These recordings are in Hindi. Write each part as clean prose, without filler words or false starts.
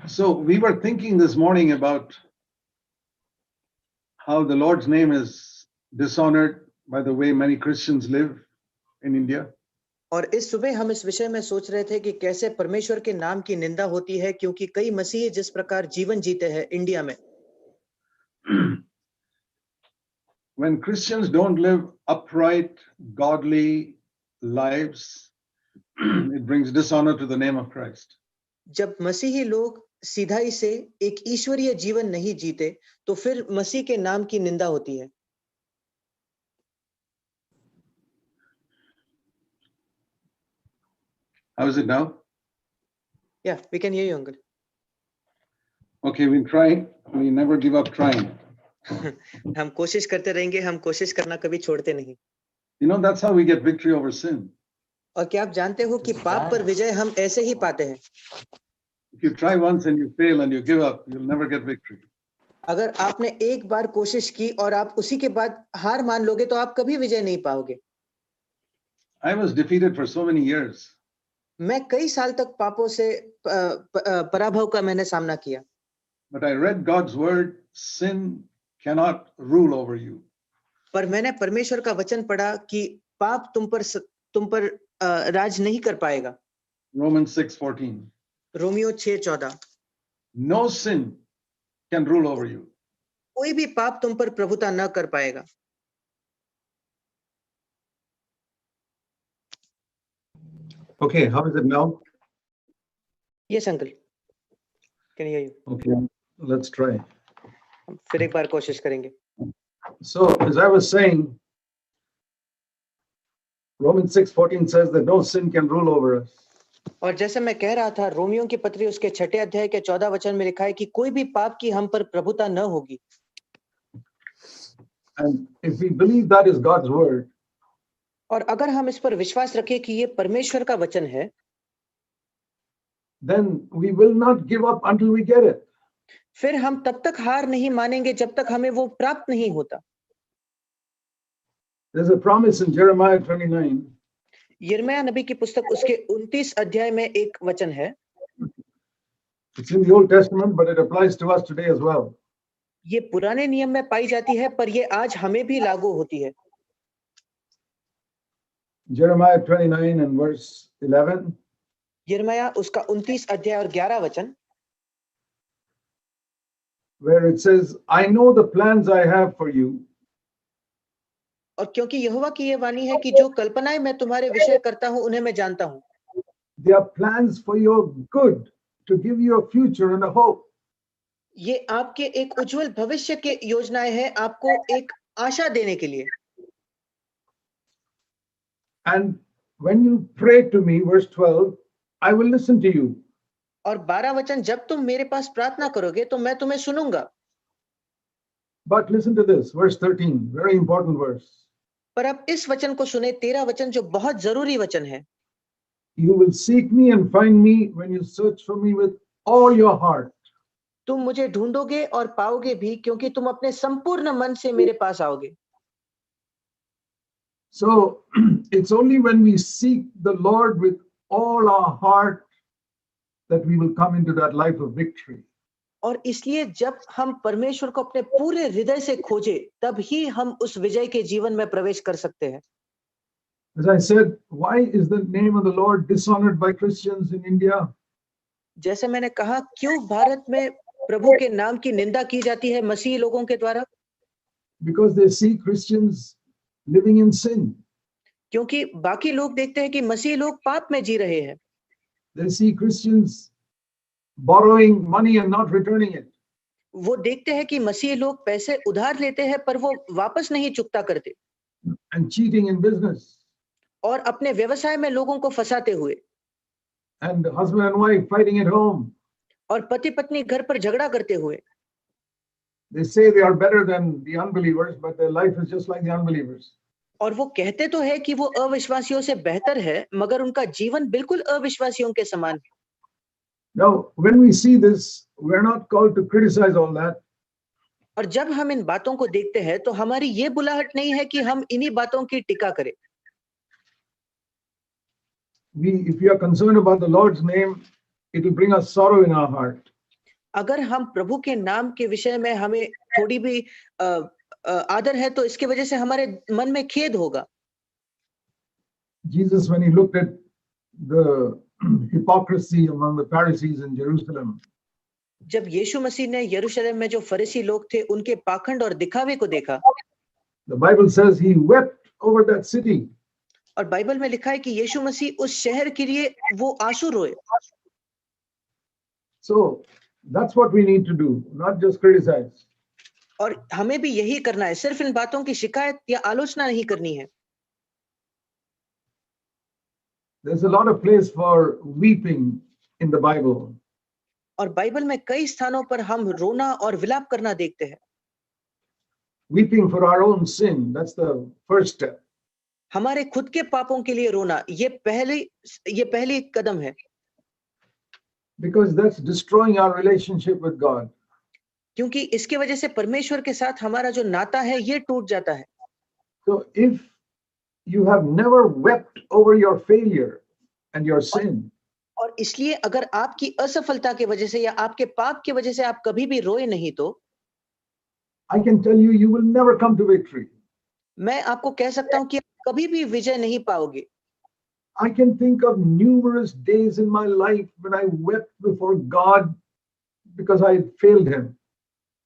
So we were thinking this morning about how the Lord's name is dishonored by the way many Christians live in India. और इस सुबह हम इस विषय में सोच रहे थे कि कैसे परमेश्वर के नाम की निंदा होती है, क्योंकि कई मसीही जिस प्रकार जीवन जीते हैं इंडिया में। When Christians don't live upright, godly lives, it brings dishonor to the name of Christ. जब मसीही लोग सीधाई से एक ईश्वरीय जीवन नहीं जीते, तो फिर मसीह के नाम की निंदा होती है। How is it now? Yeah, we can hear you, uncle. Okay, we'll try. We never give up trying. हम कोशिश करते रहेंगे, हम कोशिश करना कभी छोड़ते नहीं। You know, that's how we get victory over sin. और क्या आप जानते हो कि पाप पर विजय हम ऐसे ही पाते हैं। If you try once and you fail and you give up, you'll never get victory. अगर आपने एक बार कोशिश की और आप उसी के बाद हार मान लोगे, तो आप कभी विजय नहीं पाओगे। I was defeated for so many years. मैं कई साल तक पापों से पराभव का मैंने सामना किया। But I read God's word, sin cannot rule over you. पर मैंने परमेश्वर का वचन पढ़ा कि पाप तुम पर राज नहीं कर पाएगा। Romans 6:14. Romeo 6:14। No sin can rule over you. कोई भी पाप तुम पर प्रभुता न कर पाएगा। Okay, how is it now? Yes, uncle. Can you hear you? Okay, let's try. फिर एक बार कोशिश करेंगे। So, as I was saying, Romans 6:14 says that no sin can rule over us. और जैसे मैं कह रहा था, रोमियो की पत्री उसके 6 अध्याय के 14 वचन में लिखा है कि कोई भी पाप की हम पर प्रभुता न होगी। And if we believe that is God's word, और अगर हम इस पर विश्वास रखें कि ये परमेश्वर का वचन है, then we will not give up until we get it. फिर हम तब तक हार नहीं मानेंगे जब तक हमें वो प्राप्त नहीं होता। There's a promise in Jeremiah 29. यिर्मयाह नबी की पुस्तक उसके 29 अध्याय में एक वचन है। It's in the Old Testament, but it applies to us today as well. ये पुराने नियम में पाई जाती है, पर ये आज हमें भी लागू होती है। Jeremiah 29 and verse 11. यिर्मयाह उसका 29 अध्याय और 11 वचन, where it says, I know the plans I have for you. और क्योंकि यहोवा की ये वाणी है कि जो कल्पनाएं मैं तुम्हारे विषय करता हूं उन्हें मैं जानता हूं। They are plans for your good, to give you a future and a hope. ये आपके एक उज्जवल भविष्य के योजनाएं हैं, आपको एक आशा देने के लिए। And when you pray to me, verse 12, I will listen to you. और 12 वचन, जब तुम मेरे पास प्रार्थना करोगे तो मैं तुम्हें सुनूंगा। But listen to this, verse 13, very important verse. पर अब इस वचन को सुने, 13 वचन जो बहुत जरूरी वचन है। You will seek me and find me when you search for me with all your heart. तुम मुझे ढूंढोगे और पाओगे भी, क्योंकि तुम अपने संपूर्ण मन से मेरे पास आओगे। So it's only when we seek the Lord with all our heart that we will come into that life of victory. और इसलिए जब हम परमेश्वर को अपने पूरे हृदय से खोजे, तब ही हम उस विजय के जीवन में प्रवेश कर सकते हैं। As I said, why is the name of the Lord dishonored by Christians in India? जैसे मैंने कहा, क्यों भारत में प्रभु के नाम की निंदा की जाती है मसीही लोगों के द्वारा? Because they see Christians living in sin. क्योंकि बाकी लोग देखते हैं कि मसीही लोग पाप में जी रहे हैं। They see Christians borrowing money and not returning it. वो देखते हैं कि मसीही लोग पैसे उधार लेते हैं पर वो वापस नहीं चुकता करते। And cheating in business. और अपने व्यवसाय में लोगों को फंसाते हुए। And husband and wife fighting at home. और पति पत्नी घर पर झगड़ा करते हुए। They say they are better than the unbelievers, but their life is just like the unbelievers. और वो कहते तो है कि वो अविश्वासियों से बेहतर है, मगर उनका जीवन बिल्कुल अविश्वासियों के समान है। Now, when we see this, we're not called to criticize all that. और जब हम इन बातों को देखते हैं, तो हमारी ये बुलाहट नहीं है कि हम इन्हीं बातों की टीका करें। if we are concerned about the Lord's name, it will bring us sorrow in our heart. अगर हम प्रभु के नाम के विषय में हमें थोड़ी भी आदर है तो इसके वजह से हमारे मन में खेद होगा। Jesus, when he looked at the hypocrisy among the Pharisees in Jerusalem, जब यीशु मसीह ने यरूशलेम में जो फरीसी लोग थे उनके पाखंड और दिखावे को देखा, the Bible says he wept over that city. और बाइबल में लिखा है कि यीशु मसीह उस शहर के लिए वो आंसू रोए। So that's what we need to do, not just criticize. और हमें भी यही करना है, सिर्फ इन बातों की शिकायत या आलोचना नहीं करनी है। There's a lot of place for weeping in the Bible. और बाइबल में कई स्थानों पर हम रोना और विलाप करना देखते हैं। Weeping for our own sin, that's the first step. हमारे खुद के पापों के लिए रोना ये पहली कदम है। Because that's destroying our relationship with God. क्योंकि इसके वजह से परमेश्वर के साथ हमारा जो नाता है ये टूट जाता है। So if you have never wept over your failure and your sin, और इसलिए अगर आपकी असफलता के वजह से या आपके पाप की वजह से आप कभी भी रोए नहीं तो I can tell you, you will never come to victory. मैं आपको कह सकता हूं कि आप कभी भी विजय नहीं पाओगे। I can think of numerous days in my life when I wept before God because I failed him.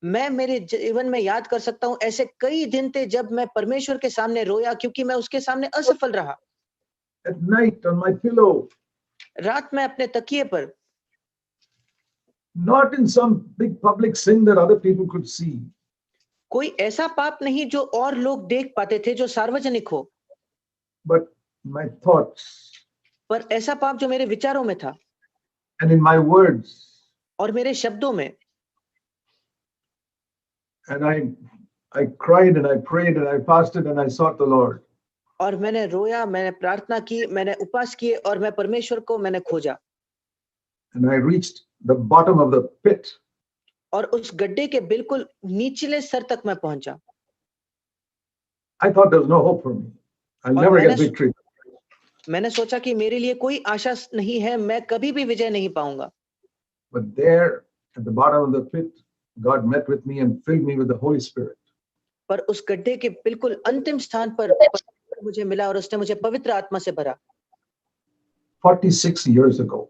मैं मेरे जीवन में याद कर सकता हूं ऐसे कई दिन थे जब मैं परमेश्वर के सामने रोया क्योंकि मैं उसके सामने असफल रहा। At night on my pillow, रात में अपने तकिए पर, not in some big public sin that other people could see, कोई ऐसा पाप नहीं जो और लोग देख पाते थे, जो सार्वजनिक हो, but my thoughts पर ऐसा पाप जो मेरे विचारों में था and in my words. और मेरे शब्दों में। And I cried and I prayed and I fasted and I sought the Lord. और मैंने रोया, मैंने प्रार्थना की, मैंने उपवास किए और मैं परमेश्वर को मैंने खोजा। And I reached the bottom of the pit. और उस गड्ढे के बिल्कुल निचले स्तर तक मैं पहुंचा। I thought there was no hope for me. I'll never get victory. मैंने सोचा कि मेरे लिए कोई आशा नहीं है, मैं कभी भी विजय नहीं पाऊंगा। But there at the bottom of the pit, God met with me and filled me with the Holy Spirit. पर उस गड्ढे के बिल्कुल अंतिम स्थान पर मुझे मिला और उसने मुझे पवित्र आत्मा से भरा। 46 years ago.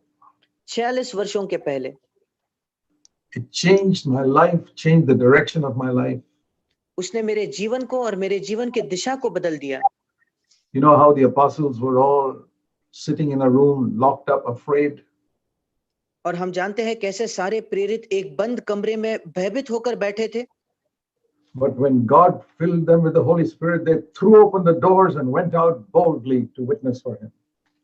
46 वर्षों के पहले। It changed my life, changed the direction of my life. उसने मेरे जीवन को और मेरे जीवन की दिशा को बदल दिया। You know how the apostles were all sitting in a room, locked up, afraid. और हम जानते हैं कैसे सारे प्रेरित एक बंद कमरे में भयभीत होकर बैठे थे। But when God filled them with the Holy Spirit, they threw open the doors and went out boldly to witness for him.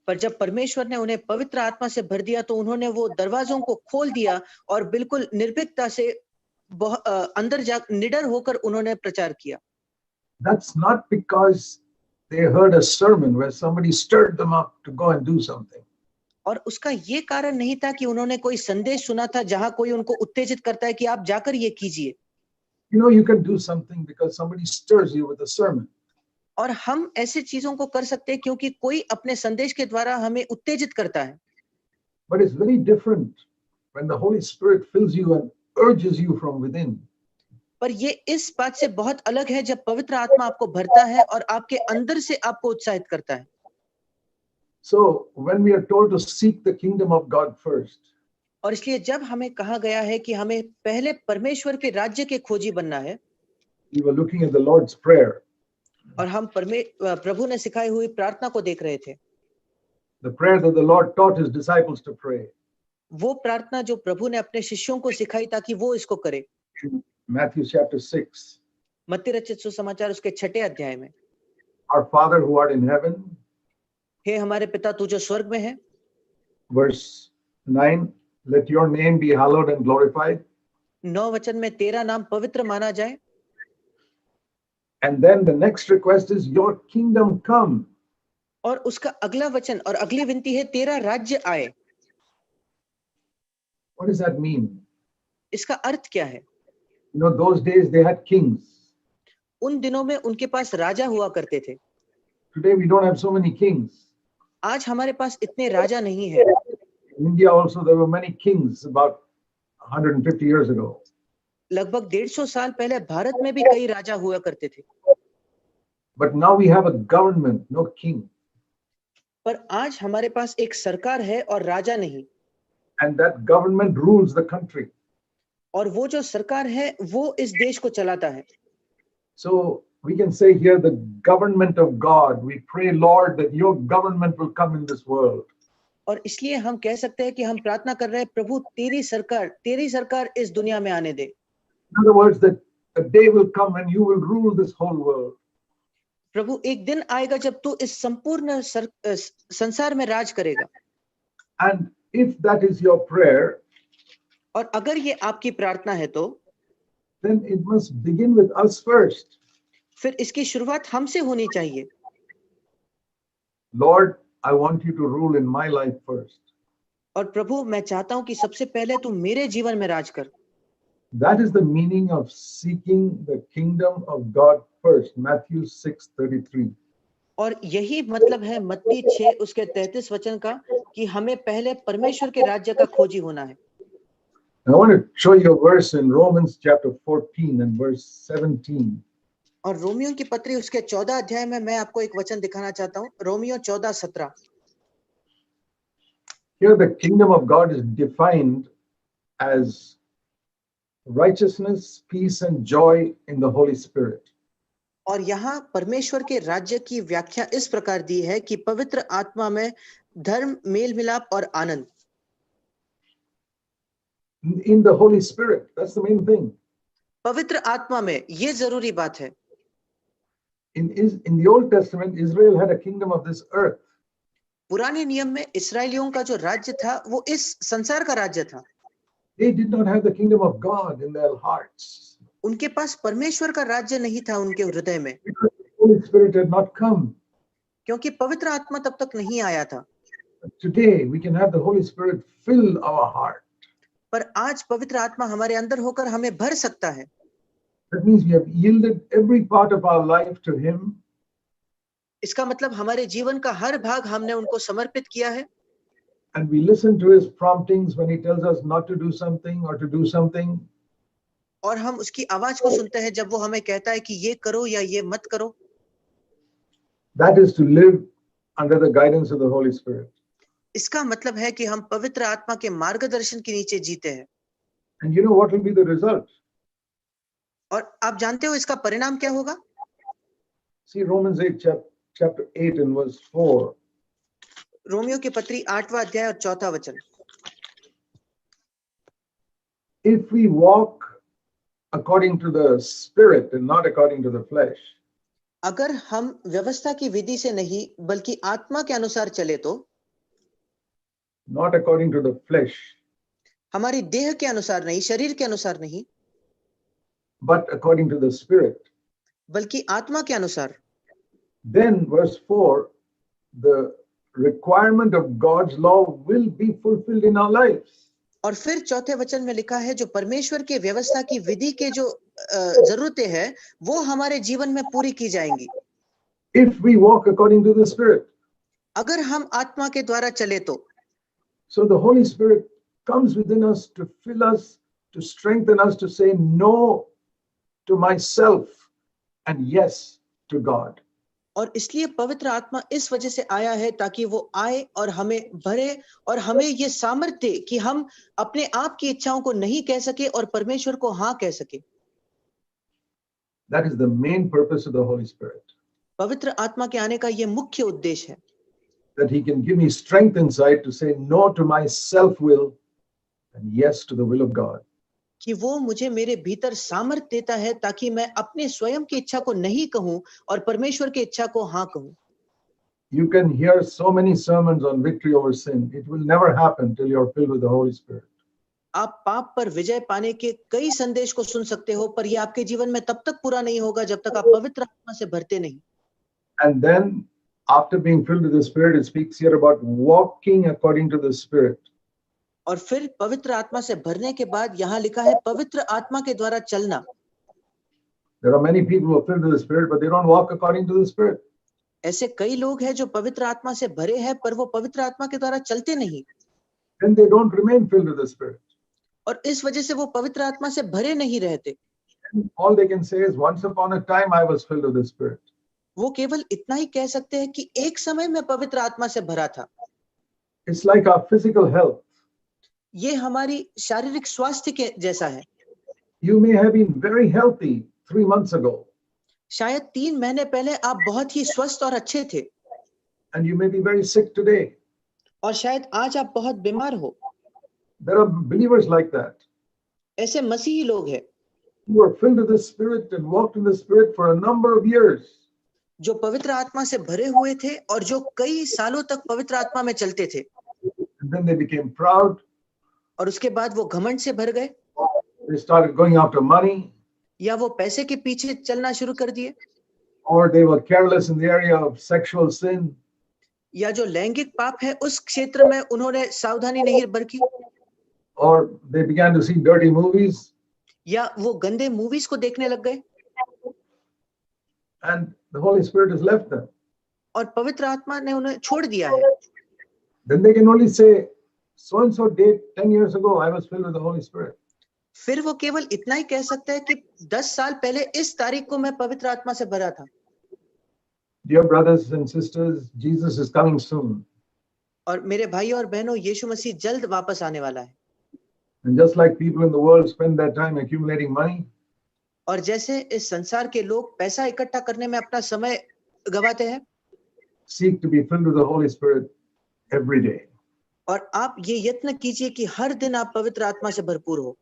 पर जब परमेश्वर ने उन्हें पवित्र आत्मा से भर दिया तो उन्होंने वो दरवाजों को खोल दिया और बिल्कुल निर्भीकता से अंदर जा निडर होकर उन्होंने प्रचार किया। That's not because they heard a sermon where somebody stirred them up to go and do something. और उसका ये कारण नहीं था कि उन्होंने कोई संदेश सुना था जहां कोई उनको उत्तेजित करता है कि आप जाकर ये कीजिए। You know, you can do something because somebody stirs you with a sermon. और हम ऐसे चीजों को कर सकते हैं क्योंकि कोई अपने संदेश के द्वारा हमें उत्तेजित करता है। But it's very different when the Holy Spirit fills you and urges you from within. पर ये इस बात से बहुत अलग है जब पवित्र आत्मा आपको भरता है और आपके अंदर से आपको उत्साहित करता है। So when we are told to seek the kingdom of God first, और इसलिए जब हमें कहा गया है कि हमें पहले परमेश्वर के राज्य के खोजी बनना है, we were looking at the Lord's Prayer. और हम प्रभु ने सिखाई हुई प्रार्थना को देख रहे थे। The prayer that the Lord taught his disciples to pray. वो प्रार्थना जो प्रभु ने अपने शिष्यों को सिखाई ताकि वो इसको करे। Matthew chapter 6. मत्ती रचित सुसमाचार उसके 6 अध्याय में, Our Father who art in heaven. हे हमारे पिता तू जो स्वर्ग में है। Verse 9, let your name be hallowed and glorified. 9 वचन में तेरा नाम पवित्र माना जाए। And then the next request is your kingdom come. और उसका अगला वचन और अगली विनती है तेरा राज्य आए। What does that mean? इसका अर्थ क्या है? You know, those days they had kings. उन दिनों में उनके पास राजा हुआ करते थे। Today we don't have so many kings. आज हमारे पास इतने राजा नहीं है। In India also there were many kings about 150 years ago. लगभग 150 साल पहले भारत में भी कई राजा हुआ करते थे, But now we have a government, no king. पर आज हमारे पास एक सरकार है और राजा नहीं। And that government rules the country. और वो जो सरकार है वो इस देश को चलाता है। So we can say here the government of God. We pray, Lord, that your government will come in this world. और इसलिए हम कह सकते हैं कि हम प्रार्थना कर रहे हैं, प्रभु तेरी सरकार इस दुनिया में आने दे। In other words, that a day will come and you will rule this whole world. प्रभु एक दिन आएगा जब तू इस संपूर्ण संसार में राज करेगा। And if that is your prayer, और अगर ये आपकी प्रार्थना है तो then it must begin with us first. फिर इसकी शुरुआत हमसे होनी चाहिए। Lord, I want you to rule in my life first. और प्रभु मैं चाहता हूं कि सबसे पहले तू मेरे जीवन में राज कर। That is the meaning of seeking the kingdom of God first. Matthew 6:33. और यही मतलब है मत्ती 6 उसके 33 वचन का कि हमें पहले परमेश्वर के राज्य का खोजी होना है। I want to show you a verse in Romans chapter 14 and verse 17. और रोमियो की पत्री उसके 14 अध्याय में मैं आपको एक वचन दिखाना चाहता हूँ, Romeo 14:17। Here the kingdom of God is defined as righteousness, peace and joy in the Holy Spirit. और यहाँ परमेश्वर के राज्य की व्याख्या इस प्रकार दी है कि पवित्र आत्मा में धर्म, मेल मिलाप और आनंद। In the Holy Spirit, that's the main thing. पवित्र आत्मा में, ये जरूरी बात है। In the Old Testament, Israel had a kingdom of this earth. पुराने नियम में इस्राएलियों का जो राज्य था वो इस संसार का राज्य था। They did not have the kingdom of God in their hearts. उनके पास परमेश्वर का राज्य नहीं था उनके हृदय में, Because the Holy Spirit had not come. क्योंकि पवित्र आत्मा तब तक नहीं आया था। Today we can have the Holy Spirit fill our heart. पर आज पवित्र आत्मा हमारे अंदर होकर हमें भर सकता है। That means we have yielded every part of our life to Him. इसका मतलब हमारे जीवन का हर भाग हमने उनको समर्पित किया है। And we listen to His promptings when He tells us not to do something or to do something. और हम उसकी आवाज को सुनते हैं जब वो हमें कहता है कि ये करो या ये मत करो। That is to live under the guidance of the Holy Spirit. इसका मतलब है कि हम पवित्र आत्मा के मार्गदर्शन के नीचे जीते हैं। And you know what will be the result? और आप जानते हो इसका परिणाम क्या होगा? See Romans 8 chapter 8 and verse 4. Romeo की पत्री 8वां अध्याय और 4था वचन। If we walk according to the Spirit and not according to the flesh, अगर हम व्यवस्था की विधि से नहीं बल्कि आत्मा के अनुसार चले तो, not according to the flesh, हमारी देह के अनुसार नहीं, शरीर के अनुसार नहीं, but according to the Spirit, बल्कि आत्मा के अनुसार, then verse 4, the requirement of God's law will be fulfilled in our lives. और फिर चौथे वचन में लिखा है जो परमेश्वर के व्यवस्था की विधि के जो जरूरतें हैं वो हमारे जीवन में पूरी की जाएंगी। If we walk according to the Spirit. अगर हम आत्मा के द्वारा चले तो। So the Holy Spirit comes within us to fill us, to strengthen us, to say no to myself and yes to God. और इसलिए पवित्र आत्मा इस वजह से आया है ताकि वो आए और हमें भरे और हमें ये सामर्थ्य दे कि हम अपने आप की इच्छाओं को नहीं कह सके और परमेश्वर को हाँ कह सके। That is the main purpose of the Holy Spirit. पवित्र आत्मा के आने का ये मुख्य उद्देश्य है। That He can give me strength inside to say no to my self-will and yes to the will of God. कि वो मुझे मेरे भीतर सामर्थ्य देता है ताकि मैं अपने स्वयं की इच्छा को नहीं कहूं और परमेश्वर की इच्छा को हाँ कहूं। You can hear so many sermons on victory over sin. It will never happen till you are filled with the Holy Spirit. आप पाप पर विजय पाने के कई संदेश को सुन सकते हो पर ये आपके जीवन में तब तक पूरा नहीं होगा जब तक आप पवित्र आत्मा से भरते नहीं। And then after being filled with the Spirit, it speaks here about walking according to the Spirit. और फिर पवित्र आत्मा से भरने के बाद यहाँ लिखा है पवित्र आत्मा के द्वारा चलना। There are many people who are filled with the Spirit, but they don't walk according to the Spirit. ऐसे कई लोग हैं जो पवित्र आत्मा से भरे हैं पर वो पवित्र आत्मा के द्वारा चलते नहीं, and they don't remain filled with the Spirit. और इस वजह से वो पवित्र आत्मा से भरे नहीं रहते। And all they can say is, once upon a time I was filled with the Spirit. वो केवल इतना ही कह सकते हैं कि एक समय में पवित्र आत्मा से भरा था। It's like our physical health. ये हमारी शारीरिक स्वास्थ्य के जैसा है। You may have been very healthy 3 months ago, शायद 3 महीने पहले आप बहुत ही स्वस्थ और अच्छे थे, and you may be very sick today. और शायद आज आप बहुत बीमार हो। There are believers like that, ऐसे मसीही लोग हैं who are filled with the Spirit and walked in the Spirit for a number of years. जो पवित्र आत्मा से भरे हुए थे और जो कई सालों तक पवित्र आत्मा में चलते थे, And then they became proud. और उसके बाद वो घमंड से भर गए, They started going after money, या वो पैसे के पीछे चलना शुरू कर दिए, or they were careless in the area of sexual sin, या जो लैंगिक पाप है उस क्षेत्र में उन्होंने सावधानी नहीं बरती, or they began to see dirty movies, या वो गंदे मूवीज को देखने लग गए, and the Holy Spirit has left them. और पवित्र आत्मा ने उन्हें छोड़ दिया है। Then they can only say, so and so date 10 years ago, I was filled with the Holy Spirit. फिर वो केवल इतना ही कह सकते हैं कि 10 साल पहले इस तारीख को मैं पवित्र आत्मा से भरा था। Dear brothers and sisters, Jesus is coming soon. और मेरे भाइयों और बहनों, यीशु मसीह जल्द वापस आने वाला है। And just like people in the world spend their time accumulating money, और जैसे इस संसार के लोग पैसा इकट्ठा करने में अपना समय गवाते हैं, seek to be filled with the Holy Spirit every day. और आप ये यत्न कीजिए कि हर दिन आप पवित्र आत्मा से भरपूर हो।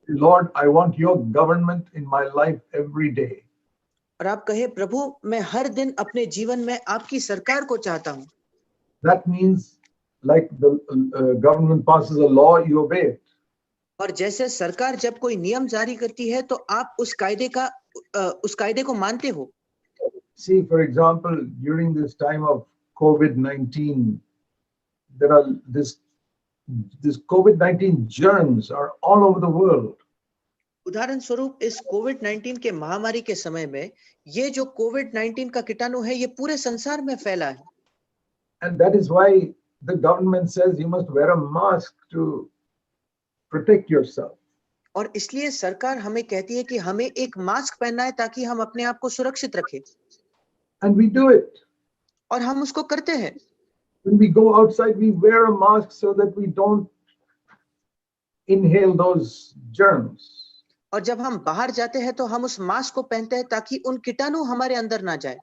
Lord, I want your government in my life every day. और आप कहे, प्रभु मैं हर दिन अपने जीवन में आपकी सरकार को चाहता हूँ। That means like the government passes a law, you obey it. और जैसे सरकार जब कोई नियम जारी करती है तो आप उस कायदे को मानते हो। See, for example, during this time of COVID-19, there are this COVID-19 germs are all over the world. उदाहरण स्वरूप इस कोविड-19 के महामारी के समय में ये जो कोविड-19 का कीटाणु है ये पूरे संसार में फैला है। And that is why the government says you must wear a mask to protect yourself. और इसलिए सरकार हमें कहती है कि हमें एक मास्क पहनना है ताकि हम अपने आप को सुरक्षित रखें। And we do it. और हम उसको करते हैं। When we go outside, we wear a mask so that we don't inhale those germs. और जब हम बाहर जाते हैं तो हम उस मास्क को पहनते हैं ताकि उन कीटाणु हमारे अंदर ना जाए।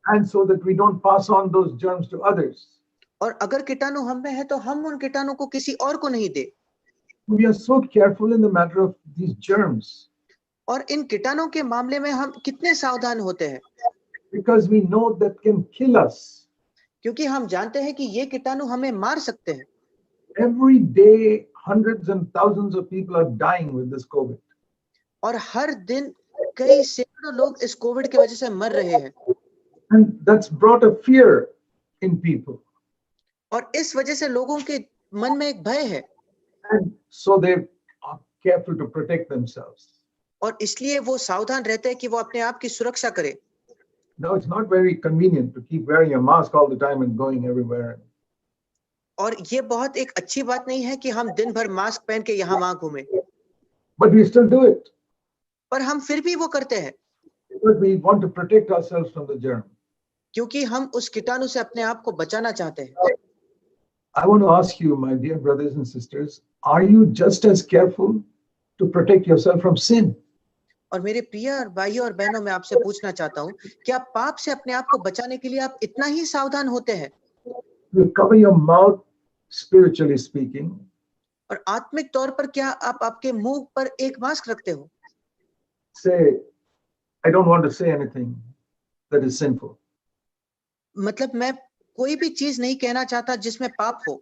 And so that we don't pass on those germs to others. और अगर कीटाणु हम में है तो हम उन कीटाणु को किसी और को नहीं दे। We are so careful in the matter of these germs और इन कीटाणुओं के मामले में हम कितने सावधान होते हैं, because we know that can kill us. क्योंकि हम जानते हैं कि ये कीटाणु हमें मार सकते हैं। Every day, hundreds and thousands of people are dying with this COVID. और हर दिन कई सैकड़ों लोग इस कोविड की वजह से मर रहे हैं। And that's brought a fear in people. और इस वजह से लोगों के मन में एक भय है। And so they are careful to protect themselves. और इसलिए वो सावधान रहते हैं कि वो अपने आप की सुरक्षा करें। Now, it's not very convenient to keep wearing a mask all the time and going everywhere. और ये बहुत एक अच्छी बात नहीं है कि हम दिन भर मास्क पहन के यहाँ वहां घूमें। But we still do it. पर हम फिर भी वो करते हैं Because we want to protect ourselves from the germ. क्योंकि हम उस कीटाणु से अपने आप को बचाना चाहते हैं। I want to ask you, my dear brothers and sisters, are you just as careful to protect yourself from sin? और मेरे प्रिय और भाइयों और बहनों, मैं आपसे पूछना चाहता हूँ, क्या पाप से अपने आप को बचाने के लिए आप इतना ही सावधान होते हैं? You cover your mouth, spiritually speaking, और आत्मिक तौर पर क्या आप आपके मुंह पर एक मास्क रखते हो? say, I don't want to say anything that is sinful. मतलब मैं कोई भी चीज नहीं कहना चाहता जिसमें पाप हो।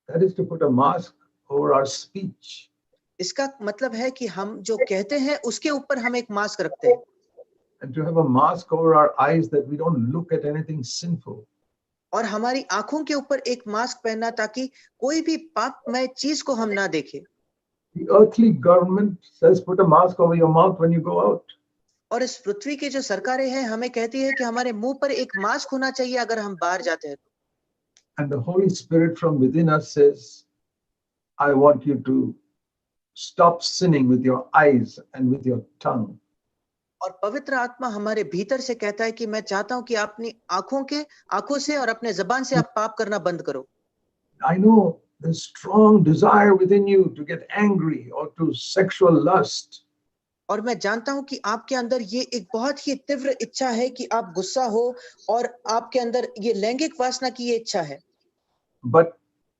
That is to put a mask over our speech. इसका मतलब है कि हम जो कहते हैं उसके ऊपर हम एक मास्क रखते हैं। And to have a mask over our eyes that we don't look at anything sinful. और हमारी आंखों के ऊपर एक मास्क पहनना ताकि कोई भी पापमय चीज को हम ना देखें। The earthly government says put a mask over your mouth when you go out. और इस पृथ्वी की जो सरकारें हैं हमें कहती है कि हमारे मुंह पर एक मास्क होना चाहिए अगर हम बाहर जाते हैं तो। And the Holy Spirit from within us says, I want you to stop sinning with your eyes and with your tongue. और पवित्र आत्मा हमारे भीतर से कहता है कि मैं चाहता हूं कि आप अपनी आंखों से और अपने जबान से आप पाप करना बंद करो। I know there's strong desire within you to get angry or to sexual lust. और मैं जानता हूं कि आपके अंदर ये एक बहुत ही तीव्र इच्छा है कि आप गुस्सा हो और आपके अंदर ये लैंगिक वासना की ये इच्छा है। But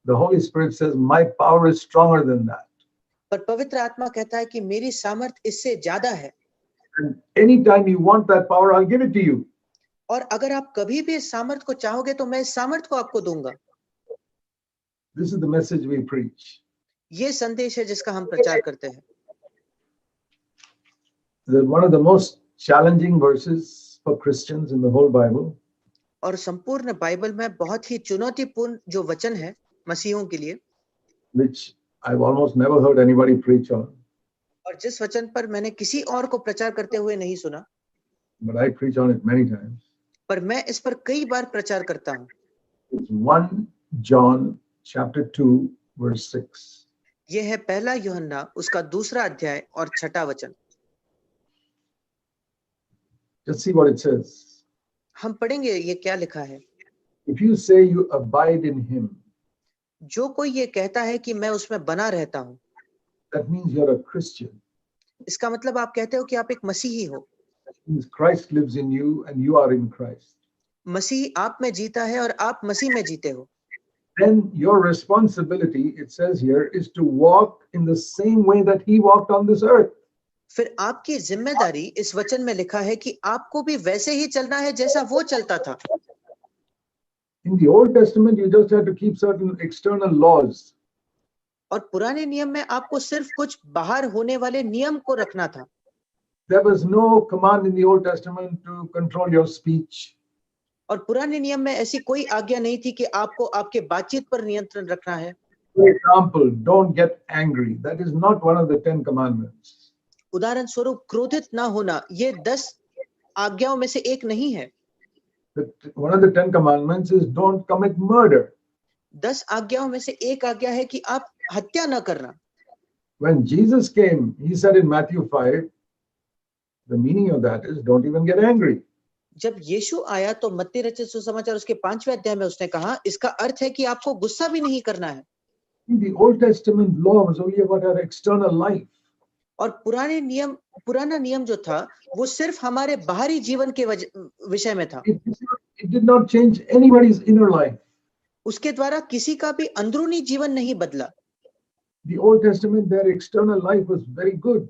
the Holy Spirit says, my power is stronger than that. पर पवित्र आत्मा कहता है कि मेरी सामर्थ इससे ज्यादा है। And anytime you want that power, I'll give it to you. और अगर आप कभी भी इस सामर्थ को चाहोगे तो मैं इस सामर्थ को आपको दूंगा। This is the message we preach. ये संदेश है जिसका हम प्रचार करते हैं। One of the most challenging verses for Christians in the whole Bible. और संपूर्ण बाइबल में बहुत ही चुनौतीपूर्ण जो वचन है मसीहों के लिए, which I've almost never heard anybody preach on, और जिस वचन पर मैंने किसी और को प्रचार करते हुए नहीं सुना, but I preach on it many times. पर मैं इस पर कई बार प्रचार करता हूँ। It's 1 John chapter 2 verse 6. ये है पहला यूहन्ना उसका 2 अध्याय और 6 वचन। Just see what it says. हम पढ़ेंगे ये क्या लिखा है। If you say you abide in him, जो कोई ये कहता है कि मैं उसमें बना रहता हूँ, that means you're a Christian. इसका मतलब आप कहते हो कि आप एक मसीही हो। That means Christ lives in you and you are in Christ. मसीह आप में जीता है और आप मसीह में जीते हो। Then your responsibility, it says here, is to walk in the same way that he walked on this earth. फिर आपकी जिम्मेदारी इस वचन में लिखा है कि आपको भी वैसे ही चलना है जैसा वो चलता था। In the Old Testament, you just had to keep certain external laws. और पुराने नियम में आपको सिर्फ कुछ बाहर होने वाले नियम को रखना था। There was no command in the Old Testament to control your speech. और पुराने नियम में ऐसी कोई आज्ञा नहीं थी कि आपको आपके बातचीत पर नियंत्रण रखना है। For example, don't get angry. That is not one of the 10 commandments. उदाहरण स्वरूप क्रोधित ना होना ये 10 आज्ञाओं में से एक नहीं है। One of the 10 commandments is don't commit murder. 10 आज्ञाओं में से एक आज्ञा है कि आप हत्या न करना। When Jesus came, he said in Matthew 5, the meaning of that is don't even get angry. जब यीशु आया तो मत्ती रचित सुसमाचार उसके 5वें अध्याय में उसने कहा इसका अर्थ है कि आपको गुस्सा भी नहीं करना है। The Old Testament law was only about our external life. और पुराना नियम जो था वो सिर्फ हमारे बाहरी जीवन के विषय में था। It did not change anybody's inner life. उसके द्वारा किसी का भी अंदरूनी जीवन नहीं बदला। The Old Testament, their external life was very good.